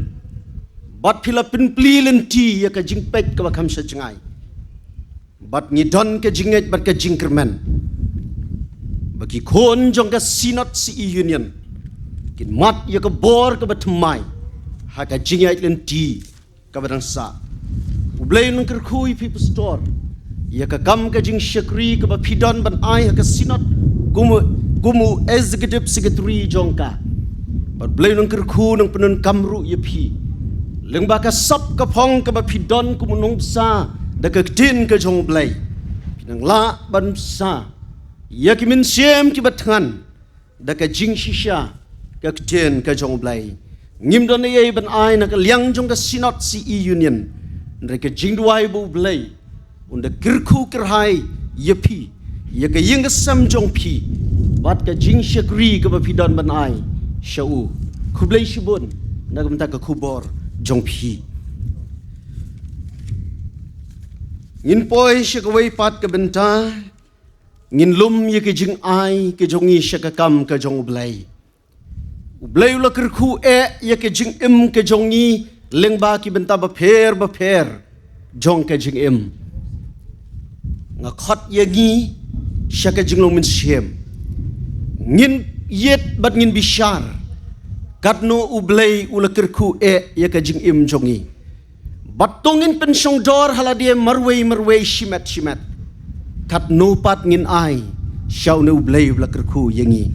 Bat pila pen plilen ti ya ka jingpek ka bakam sa jingay. Bat ngidon ka jinget bat ka jingkermen. Bagi kon jong ka sinot si union. Kin mat ya ka bor ka batumay. Ha ka jingay len ti ka badang sa. Ublay nung kerkui people store. Ya ka kam ka jing syakri ka bapidon ban ay ha ka sinot gumu executive secretary jong ka. Bat blay nung kerku nung penun kamru ya pi. Leng ba ka sap ka pong ka bapidon kumu nung sa da ka tin ka jong blay. Pinang la ban sa. Ya ki min siem ki batngan da ka jing shisha ka tin ka jong blay. Ngim don ye ban ai na ka liang jong ka sinot si union. Ndre ka jing duai bu blay. Unda kirku kerhai ye pi. Ya ka ying ka sam jong pi. Bat ka jing syakri ka bapidon ban ai. Syau kublay shibun na ka ka kubor jong pi. Ngin poi syakawai pat ka benta. Ngin lum ye ke jing ai ke jongi syakakam ke jong ublay. Ublay ula kerku ye ke jing im ke jongi lengba ki benta baper jong ke jing im. Ngakot ye ngi syaka jing long min siem. Ngin yet bat ngin bishar. Katno ublay ula kerku ye ke jing im jongi. Batongin pensyong dor haladie marway shimet. Kat no pat ngin ai syau ne ublay ula kerku yengi.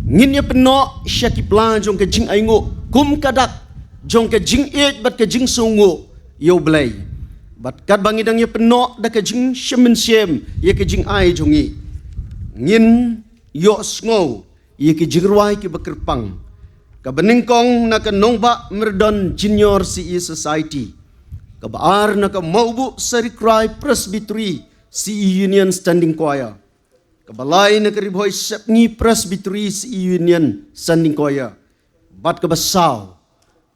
Ngin ya peno syaki plan jong ke jing ai ngo kum kadak jong ke jing bat ke jing sungo yo ublay. Bat kat bangidang ya peno da ke jing shemen siem ye ke jing ai jongi. Ngin yo sngo ye ke jing ruai ke bekerpang. Ka beningkong na ka nongba merdon junior CE society. Ka baar na ka maubu sarikrai presbytery CE Union Standing Choir. Kabalay na kariboy sepngi Presbytery CE Union Standing Choir. Bat kabasaw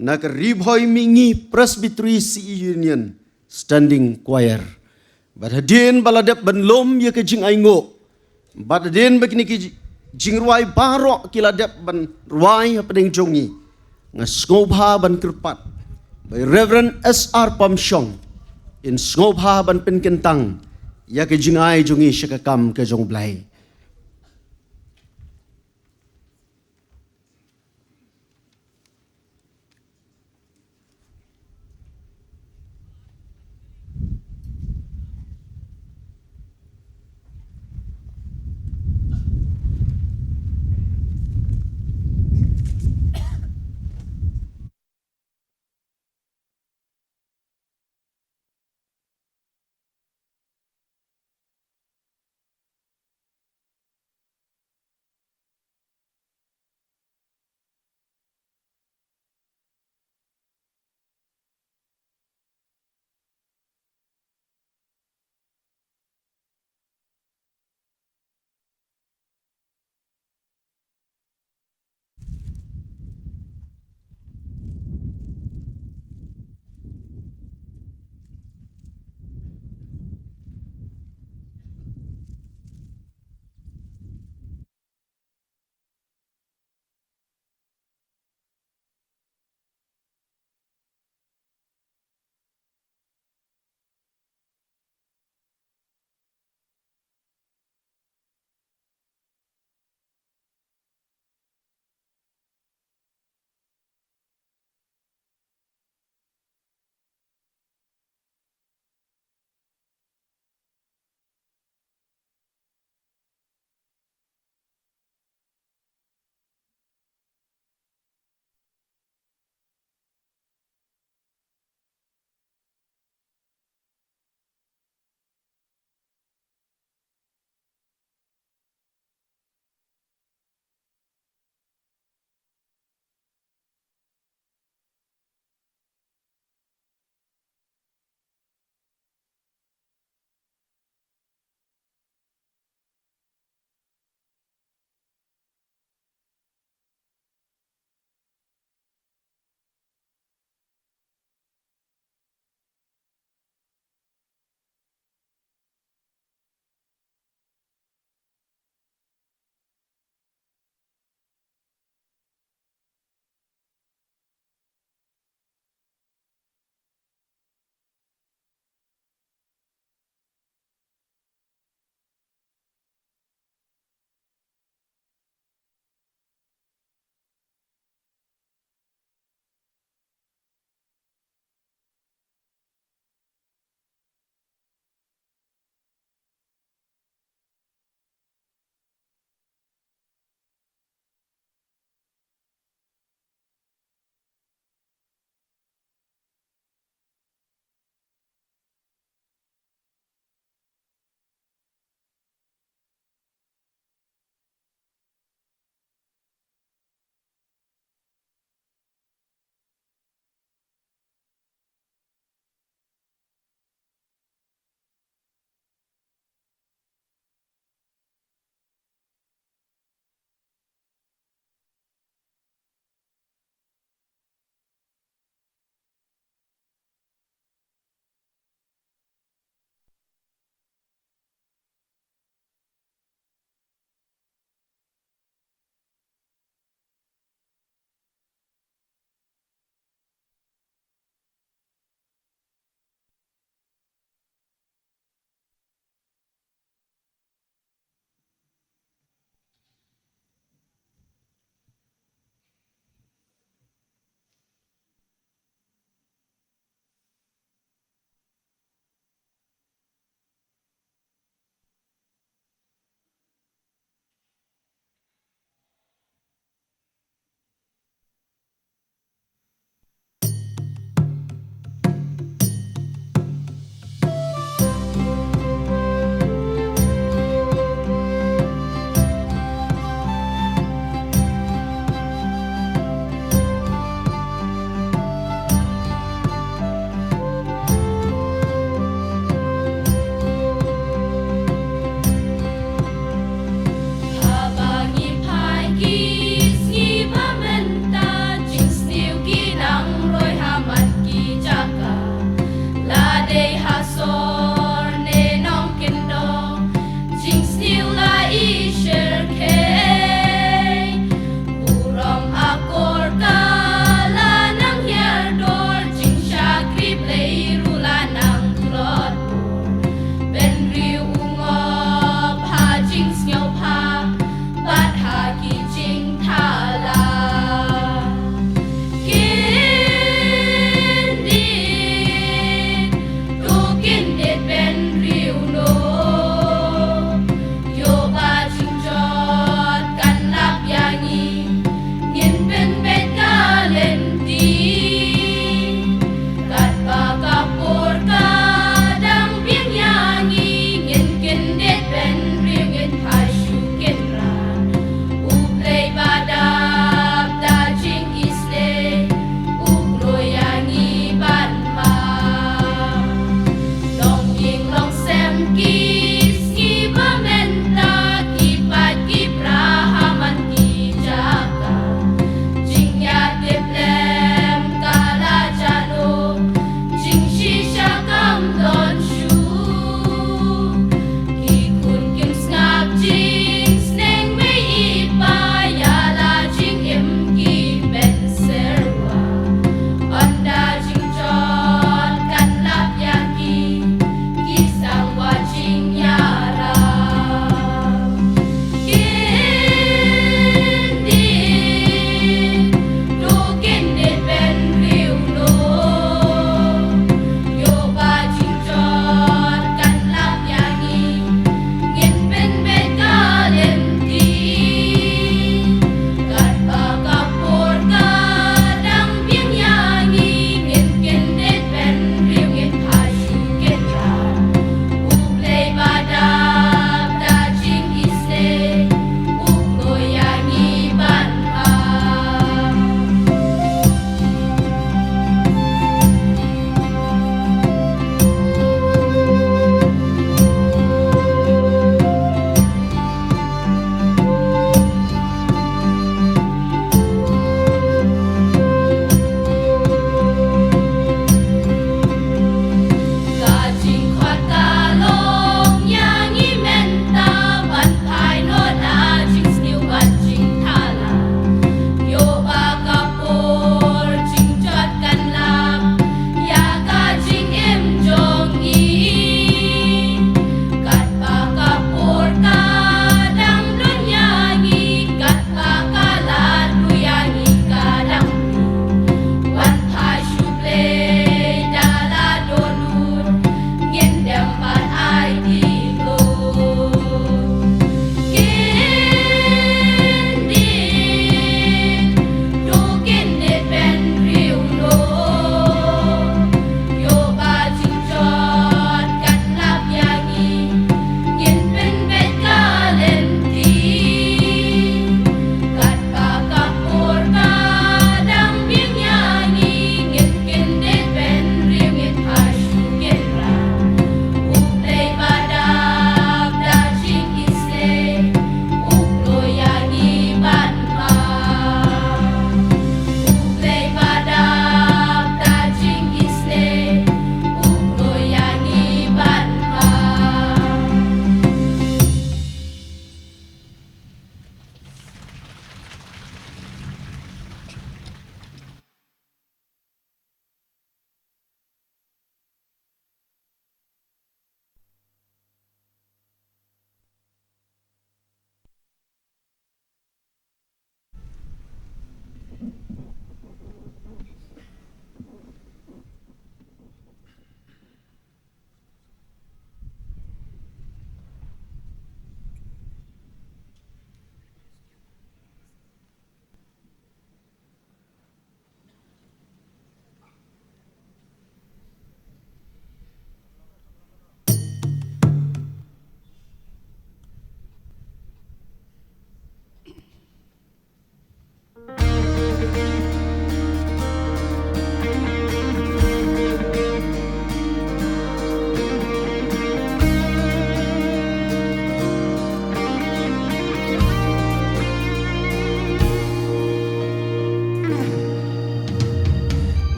na kariboy mingi Presbytery CE Union Standing Choir. Bat hadin baladap banlom ya ke jing aingo. Bat hadin bakini ki jing ruai barok kiladap ban ruai hapadeng jongi. Ngskobha ban kerpat. By Reverend S.R. Pamsyong in Skobha ban penkentang. Ya ke jing ai jongi syakakam ke jong blay.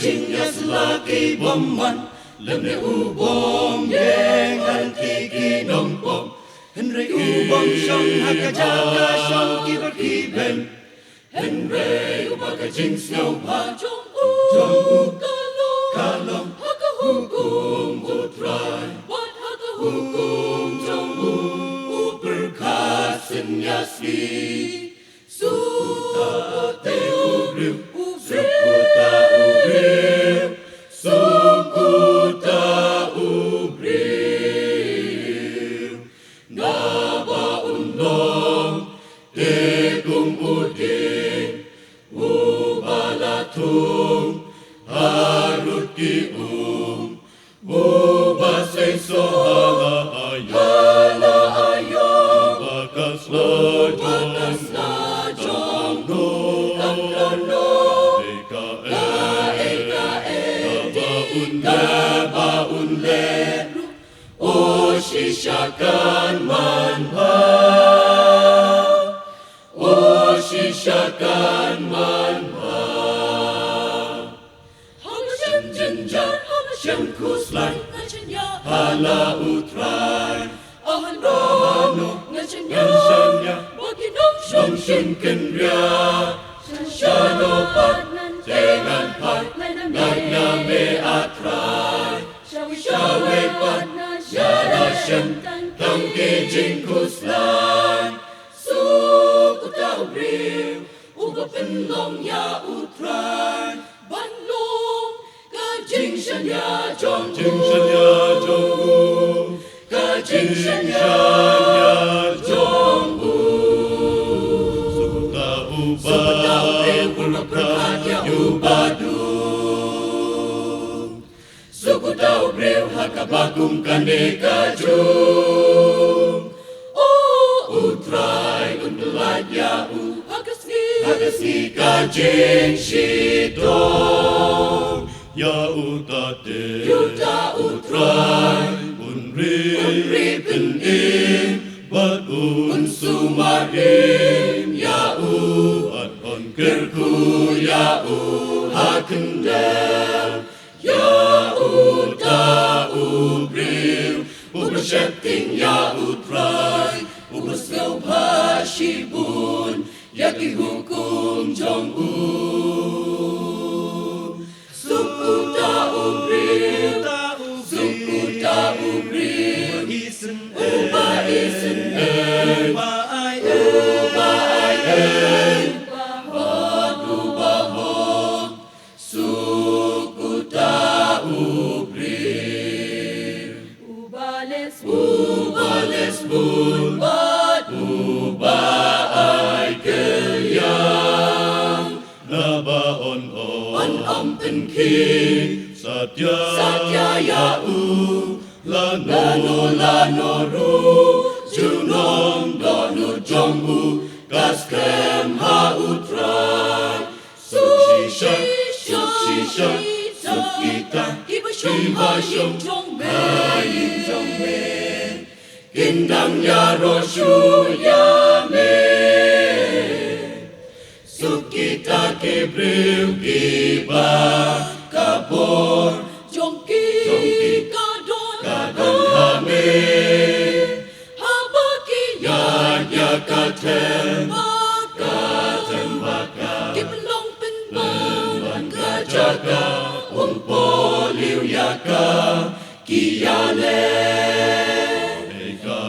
jingnya selaki bomman lemne ubom yengan kiki nongpom Henry ubom syong hakajaga syong kibar kiben Henry ubaga jing snowpa jong u kalong haka hukum utrai wat haka hukum jong u berkasen yasli suta te ubriu sukuta ubriu sukuta ubriu naba undong tekung udin ubalatung harut kiung ubasay sohala ayong bakas lajong no Naba unle o shishakan manha o shishakan manha Hamashem jinjar Hamashem kuslai hala utrai ahan rohano ngashanya wakinong shong kenria shano pat jangan pat nagname atrai shawe pat yada shem tangke jingkuslan sukuta ubriu uga penlong ya utrai banlong ka jingshanya jong ka jingshanya jong sukuta ubadu sukuta ubriu hakabagum kane kajum utrai undelat yau hakasni kajing shitong utate yuta utrai unri pening bat unsumarim yau on kerku yau hakendel yau ta ubriu ubasyating yau trai ubasgaw pashibun yaki hukum jong sukuta ubriu uba isen sukuta ubriu ubales bun bat uba ay kelyang naba on penki satya yau lano ru junong donu jongbu kaskem ha utrai sukshisha sukita iba shong me kindang ya roshu ya me sukita kibriu kiba kabor jongki kadon hame habaki ya katen baka kipelong penban kajaga poliu yaka kiyale eka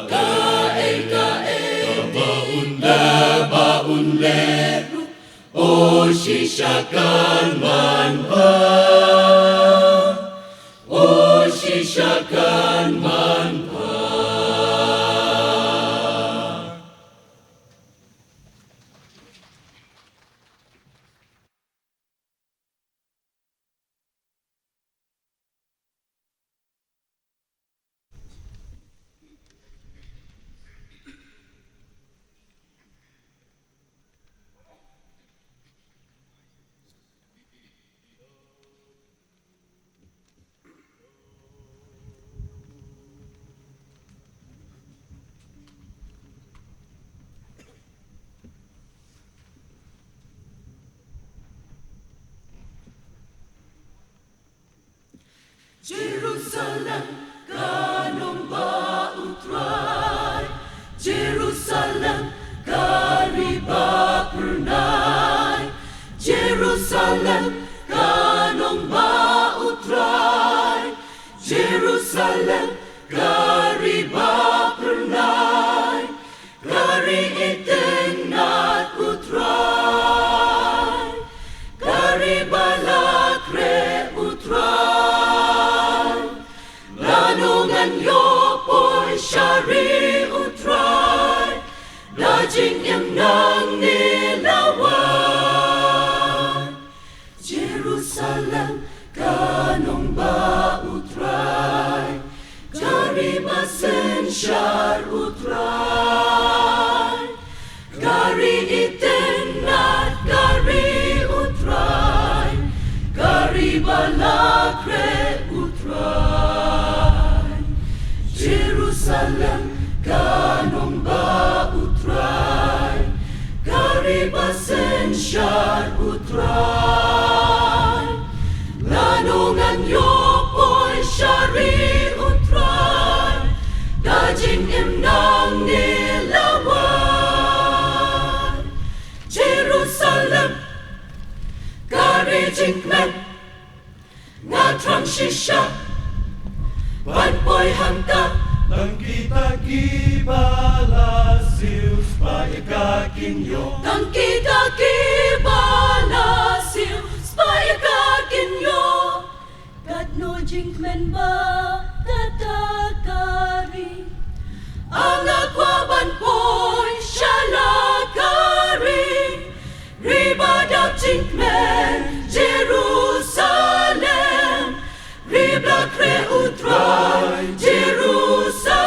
baunle o shishakan manha o shishakan manha Jerusalem kanong bautray, Jerusalem kariba pernay, Jerusalem kanong bautray, Jerusalem kariba pernay, kari iting nat utray, kari balakre utray, lanungan yo po'y syari utray, dajing im nang nilawan. Jerusalem kanong bautray, kari masen syar utray, kari itenat kari utray, kari balakre utray. Jerusalem kanong bautray, kari masen syar utray, lanungan yo po'y syari utray, dajing im nang nilawan. Jerusalem kari jingmen nga trang shisha, ban po'y hangta Nang kita kibalasiw Spayakakinyo Nang kita kibalasiw Spayakakinyo Kadno jingmen ba tatakari, ang akwaban po'y syalakari, ribadap jingmen Jerusalem, riblakre utray Jerusalem.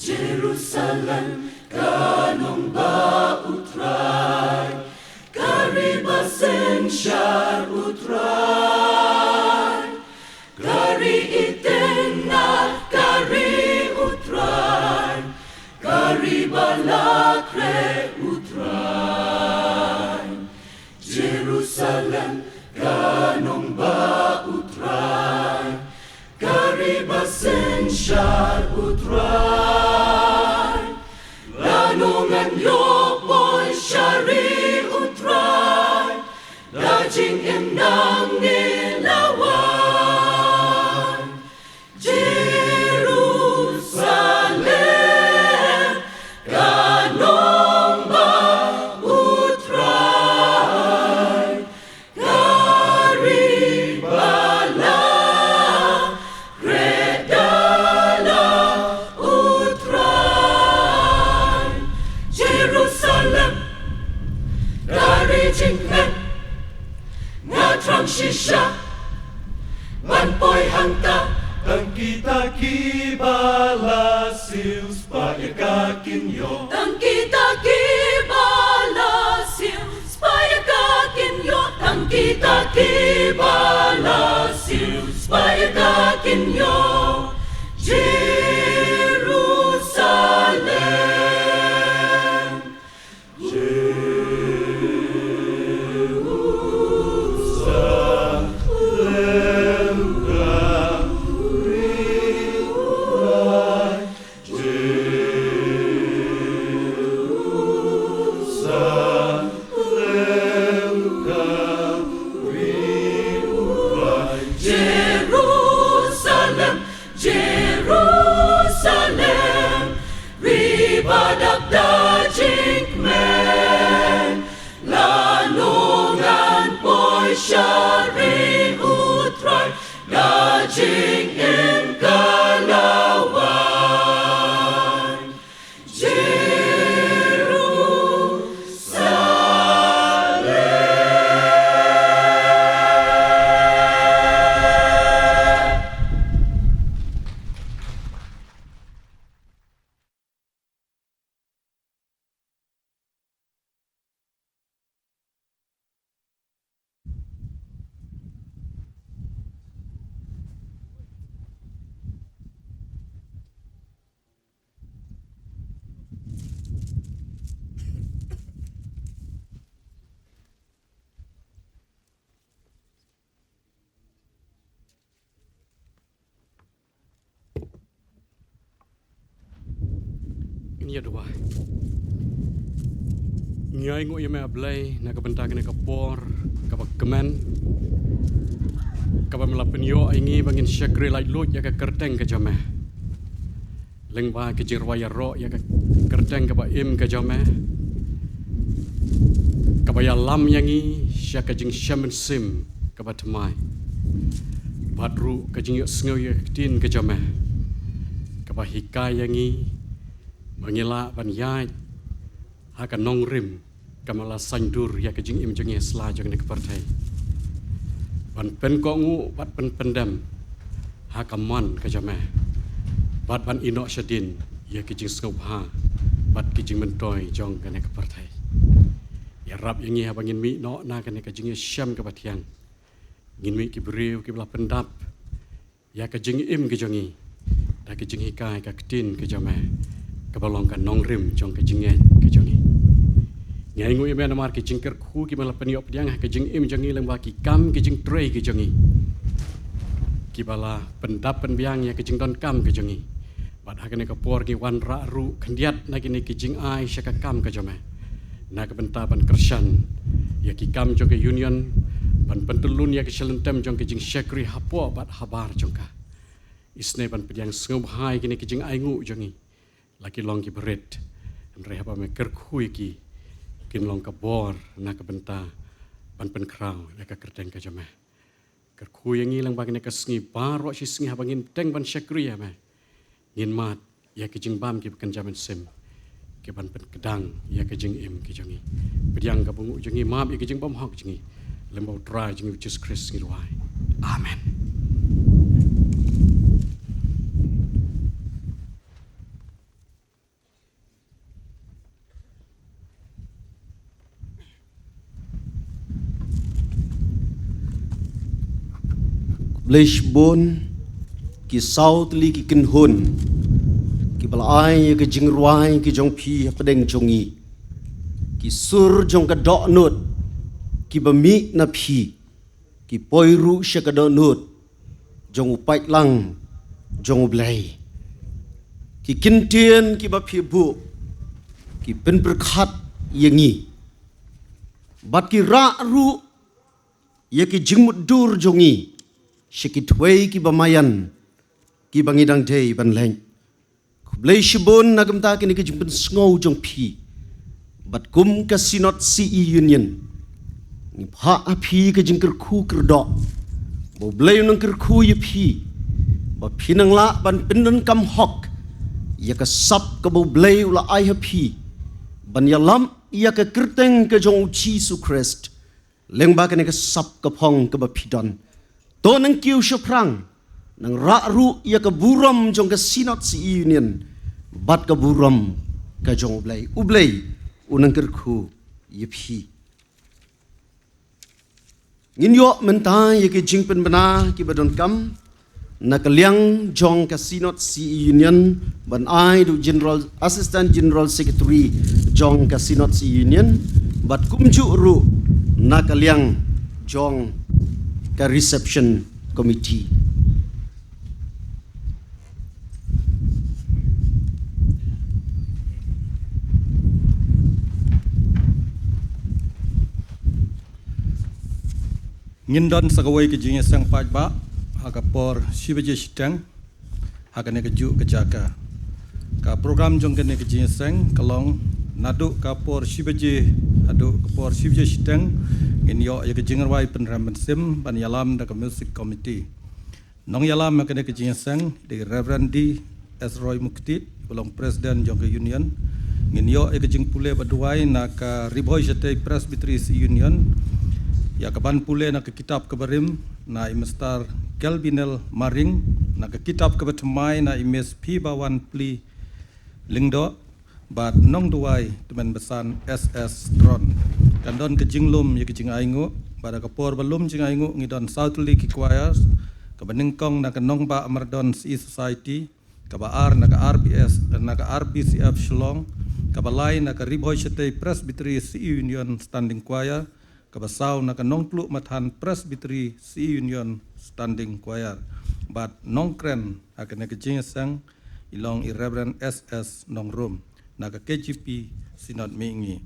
Jerusalem kanong bautray, karibasen syar utray, kari itenat kari utray, kari balakre utray. Jerusalem kanong bautray, karibasen syar utray, lanungan yo po'y syari utray, dajing im nang nilawan. Jerusalem kanong bautray, kari balakre utray. Jerusalem kari jingmen nga trang shisha, man po'y hangta Nang kita kibalasiw Spayakakinyo Tang kita kibalasiw Spayakakinyo, tang kita kibalasiw Spayakakinyo. Jerusalem, Jerusalem, Jerusalem, ribadap dajing men, lanungan po'y syari utray, dajing im kalawan. Jerusalem. ini ada wah. Ngai ngu yame ablay na kabenta kene kapor kabak kemen kabam lapenyo ingi bangin syakri lai lut ya ka kerteng ka jame. Lengba ke jirwaya ro ya ka kerteng ka ba im ka jame. Kabaya lam yangi syaka jing shaman sim ka ba temai. Badru ka jing sngo ya tin ka jame. Ka ba hikai yangi bangila ban yai haka nong rim kamala sandur ya ka jing im jing sla jang ne partai. Ban pen ko ngu bat pen pendam haka man ka jame. Bat ban ino syadin ya ka jing skop ha bat ki jing mentoy jong ka ne partai. Ya rab yang ia bangin mi no na kan ka jing syam ka batiang. Ngin mi ki brew ki bla pendap. Ya ka jing im ki jongi. Da ki jing hikai ka tin ka jame. Ka balong ka nong rim jong ka jing ka jongi. Ngai ngui me namar ki jing ker khu ki bala peniop diang ka jing im jongi leng ba ki kam ki jing trei ki jongi. Ki bala pendap penbiang ya ki jing don kam ka jongi. Bad ha ka ne ka por ki wan ra ru khandiat na ki ne ki jing ai sha ka kam ka jame. Na kebenta ban kersan ya ki kam jong ke union ban pentulun ya ki selentem jong ke jing syakri hapo bat habar jong ka isne ban pediang sngom hai kini ki jing aingu jongi laki long ki beret andre haba me kerkhui ki kin long ka bor na kebenta ban pen krau ya ka kerteng ka jame kerkhui yangi lang bagine ka sngi baro si sngi habangin teng ban syakri ya me ngin mat ya ki jing bam ki bekan jaman sim ke ban pen kedang ya ke jing im ke jongi pediang ka bungu jongi maap ya ke jing bom hok jongi lembau try jongi Jesus Christ ngi ruai amen. Blish bon ki south li ki kin hun ki balai ke jing ruai ki jong pi pedeng jongi ki sur jong ka do nut ki bami na pi ki poiru sha ka do nut jong upai lang jong blai ki kintien ki ba pi bu ki pen berkat yengi bat ki ra ru ye ki jing mudur jongi syakit wei ki bamayan ki bangidang dei ban leng blai shibon nagam ta kini ki jimpen sngau jong pi bat kum ka sinot CE union ni pha a pi ka jingker khu kerdo bo blai nang ker khu ye pi ba pinang la ban pinden kam hok ya ka sap ka bo blai ula ai ha pi ban ya lam ya ka kerteng ka jong Jesus Christ leng ba ka ne ka sap ka phong ka ba pidon to nang kiu shuprang nang ra ru ya ka buram jong ka sinot CE union bat ka buram ka jong ublay unang kerku yephi nginyo menta ye ke jingpen bana ki badon kam nakaliang jong ka sinot CE union ban ai du general assistant general secretary jong ka sinot CE union bat kumju ru nakaliang jong ka reception committee. Ngindon sagawai ke jinya sang pajba hakapor shibaje sitang hakane ke ju ke jaka ka program jong kene ke jinya sang kalong nadu kapor shibaje adu kapor shibaje sitang in yo ya ke jingarwai penramen sim ban yalam da music committee nong yalam kene ke jinya sang di Reverend D S Roy Mukti belong presiden jong ke union ngin yo ya ke jing pule baduai na ka riboy jete presbytery union ya kaban pule na ke kitab kebarim na imestar Kelvinel Maring na ke kitab kebatemai na imes pi bawan pli lingdo bat nong duai teman besan SS Tron kandon ke jinglum ya ke jing aingu pada kapor belum jing aingu ngidon South League Choirs kebeningkong na ke nong ba amardon CE Society kabar na ke RBS na ke RBCF Shillong kabalai na ke riboy chete Presbytery CE Union Standing Choir kabasaw na kanong tlu mathan Presbytery CE Union Standing Choir but nong kren akane kejing sang ilong Reverend SS nong room naga KGP sinot mingi.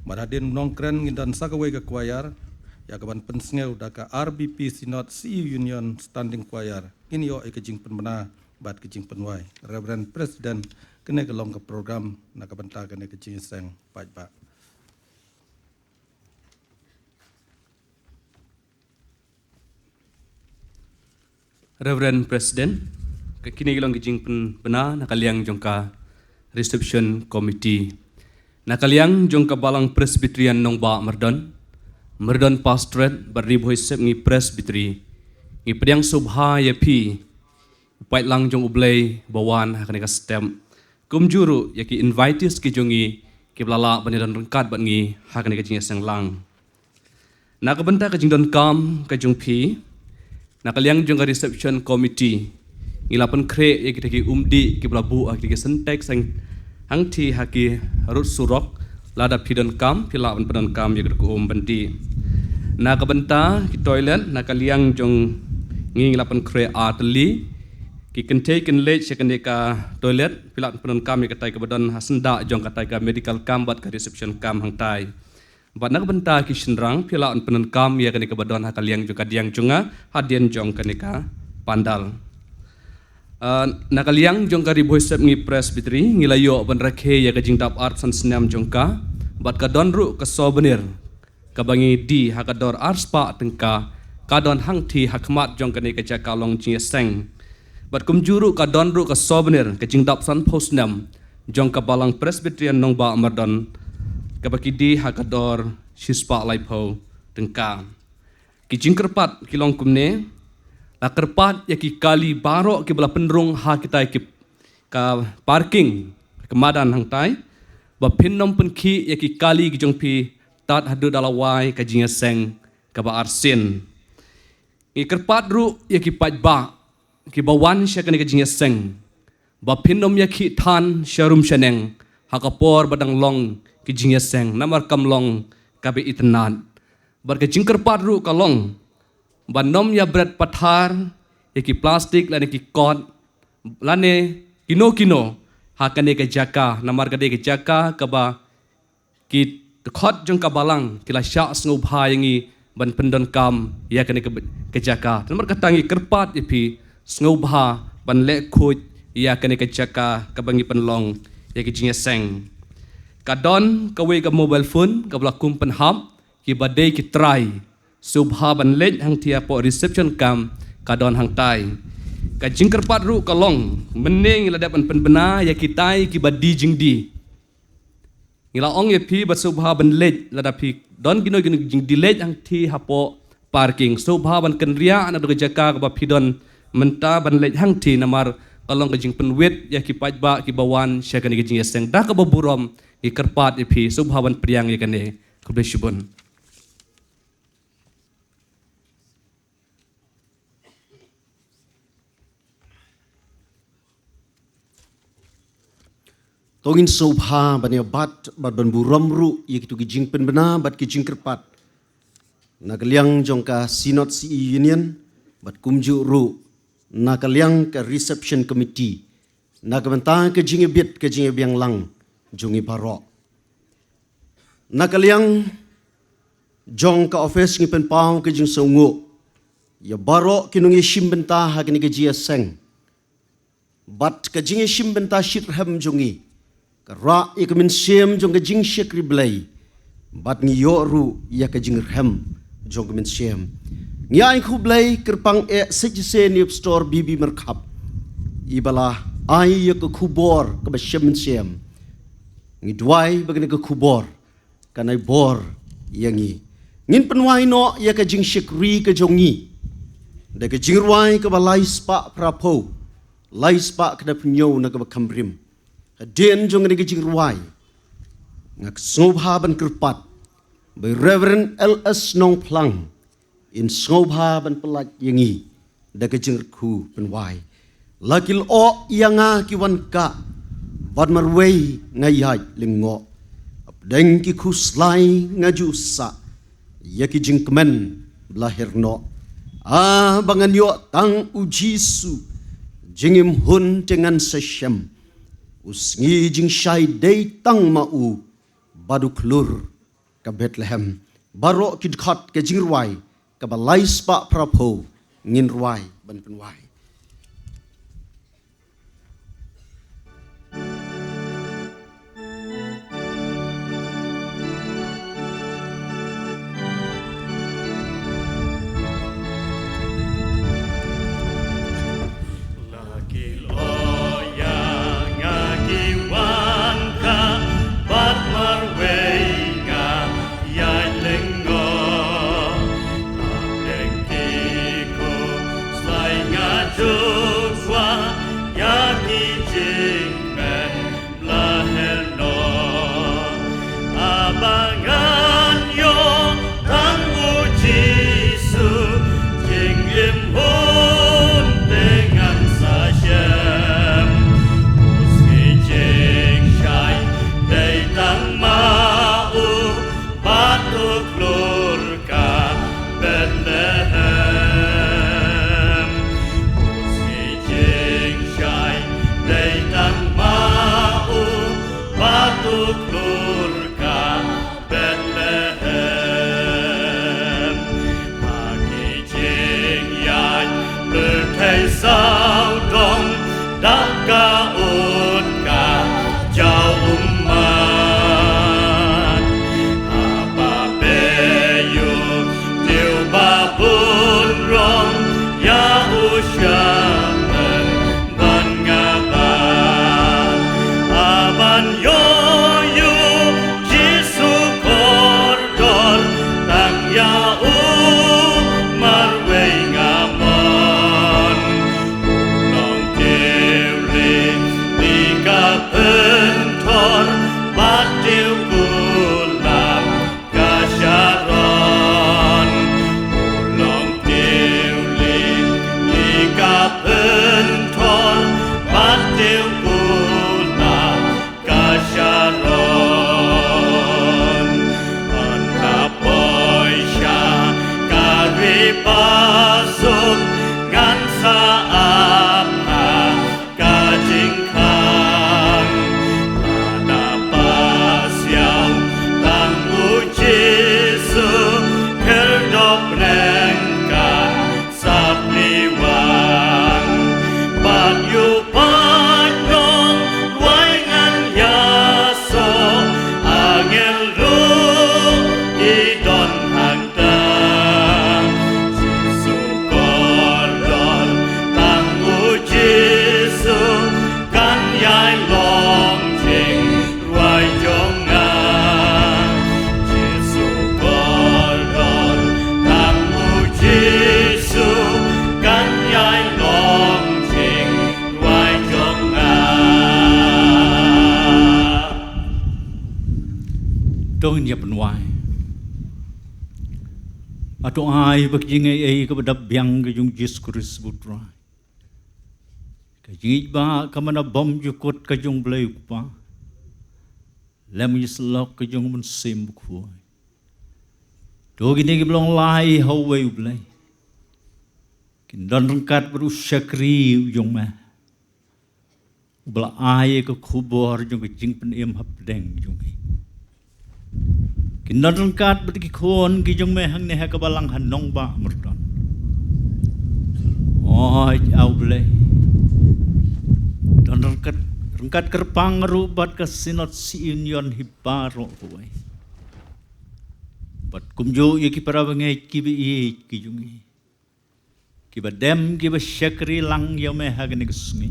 Marhadin nongkren ngindan sakawai ke choir ya kaban pensengeu daka RBP sinot CU Union Standing Choir ini yo ekejing penmena bat kejing penwai. Reverend President kena kelong ke program naga benta kena kejing seng pajba. Reverend President, kini gelong kijing pen bena nakaliang jongka reception committee. Nakaliang jongka balang presbyterian nong ba Merdon pastorate beribu hisap ngi presbyteri. Ngi pediang subha ya pi. Upait lang jong ublay bawan hakane ka stem. Kumjuru ya ki invitees ki jongi ki blala banidan rengkat bat ngi hakane ka jing sang lang. Nakabenta ka jing don kam ka jong pi. Nakaliang jong ka reception committee. Ngilapan kre ya kita ki umdi ki blabu ki sentek sang hang ti haki rut surok lada pidon kam pilawan pedon kam ya ku benti. Nakabenta ki toilet nakaliang jong ngilapan kre atli ki kente ken late ka toilet pilawan pedon kam ya katai ka badon hasenda jong katai ka medical kam bat ka reception kam hang tai. Bat nakabenta ki shenrang pilawan pedon kam ya ka badon hakaliang jong kadiang jonga hadian jong ka pandal. Nakaliang jongka ribu hisap ngi presbyteri ngilayo ban rakhe ya kajing dap art san senam jongka bat ka donru ka souvenir ka bangi di hakador arspa tengka ka don hangti hakmat jongka ni ka jakalong jing seng bat kumjuru ka donru ka souvenir ka jing dap san posnam jongka balang presbyterian nong ba mardon ka baki di hakador shispa laipo tengka ki jing kerpat kilong kumne la kerpat ya ki kali barok ki bala penrung ha kita ki ka parking kemadan hang tai ba pinnom pen ki ya ki kali ki jong pi tat hadu dalawai ka jinga seng ka ba arsin ki kerpat ru ya ki pajba ki bawan sya ka jinga seng ba pinnom ya ki than sharum shaneng ha ka por badang long ki jinga seng namar kam long ka be itnat bar ka jing kerpat ru ka long Banom ya berat pathar, ya ki plastik lane ki kot, lane kino hakane ke jaka, namar kade ke jaka kaba ki kot jong kabalang kila syak sngub ha yangi ban pendon kam ya kane ke jaka. Namar katangi kerpat ipi sngub ha ban lek khut ya kane ke jaka kabangi penlong ya ki jingeseng. Kadon kawe ka mobile phone kabla kum penham ki badai ki try subha ban lej hang tia po reception kam kadon hang tai ka jingker pat ru kalong mening la dapan penbena ya kitai ki badi jingdi ngila ong ye pi bat subha ban lej la dapi don gino jing dilej hang ti hapo parking subha ban kenria ana do jaka ka ba pidon menta ban lej hang ti namar kalong ka jing penwet ya ki pajba ki bawan syakani ki jing seng da ka baburom ki kerpat ye pi subha ban priang ye kane kubeshubun. Tongin sobha bania bat ban buram ru ye kitu kijing penbena bat kijing kerpat nakaliang jongka sinot CE Union bat kumju ru nakaliang ka reception committee nakabenta ka jinge bit ka jinge biang lang jongi barok nakaliang jongka office ngi penpau ka jing songo ya barok kinungi shimbenta ha kini ka jia seng bat ka jinge shimbenta shirham jongi Kara ia kemin siam jong ke jing syek riblay bat ngi yoru ia ke jing rhem jong kemin siam ngi ai khu blay kerpang e sejse ni store bibi merkhap ibala ai ia ke khubor ke ba siam ngi duai bagani ke khubor kanai bor yangi ngin penwai no ia ke jing syek ri ke jongi de ke jing ruai ke ba lai spa prapo lai spa ke da pnyo na ke ba kambrim Hadian jong ni kejing ruai ngak snobha ban kerpat by Reverend LS Nong Plang in snobha ban pelat yangi da kejing ku penwai lakil o yanga kiwan ka ban marwei ngayai lingo deng ki kuslai ngaju sa yakijing kemen belahirno bangan yo tang ujisu jingim hun dengan sesyam usngi jing syai dei tang mau badu klur ka Bethlehem barok kid khat ke jingruai ka balai spa prapo ngin ruai ban penwai. Dong dia penwai. Atau ai berjingai kepada biang kejung Yesus Kristus putra. Kejingai ba kamana bom jukut kejung belai kupa. Lem yislok kejung mensim buku. Dogi ni belong lai hawe belai. Kindan rengkat berusyakri ujung mah. Bela ai ke kubur jung kejing penem hapdeng jung. Kindan rengkat berki kon ki jong meh hang ne ha kabalang hanong ba merdon. Oh au ble. Dan rengkat kerpang rubat ke sinot si union hiparo kuai. Bat kumjo ye ki para bangai ki bi ki jungi. Ki badem ki ba syakri lang yo meh ha ne sungi.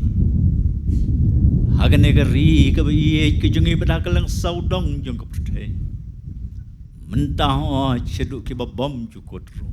Ha ne ri ka bi ki jungi badakalang saudong jong kapte. Mentah ceduk ki babom cukut ru.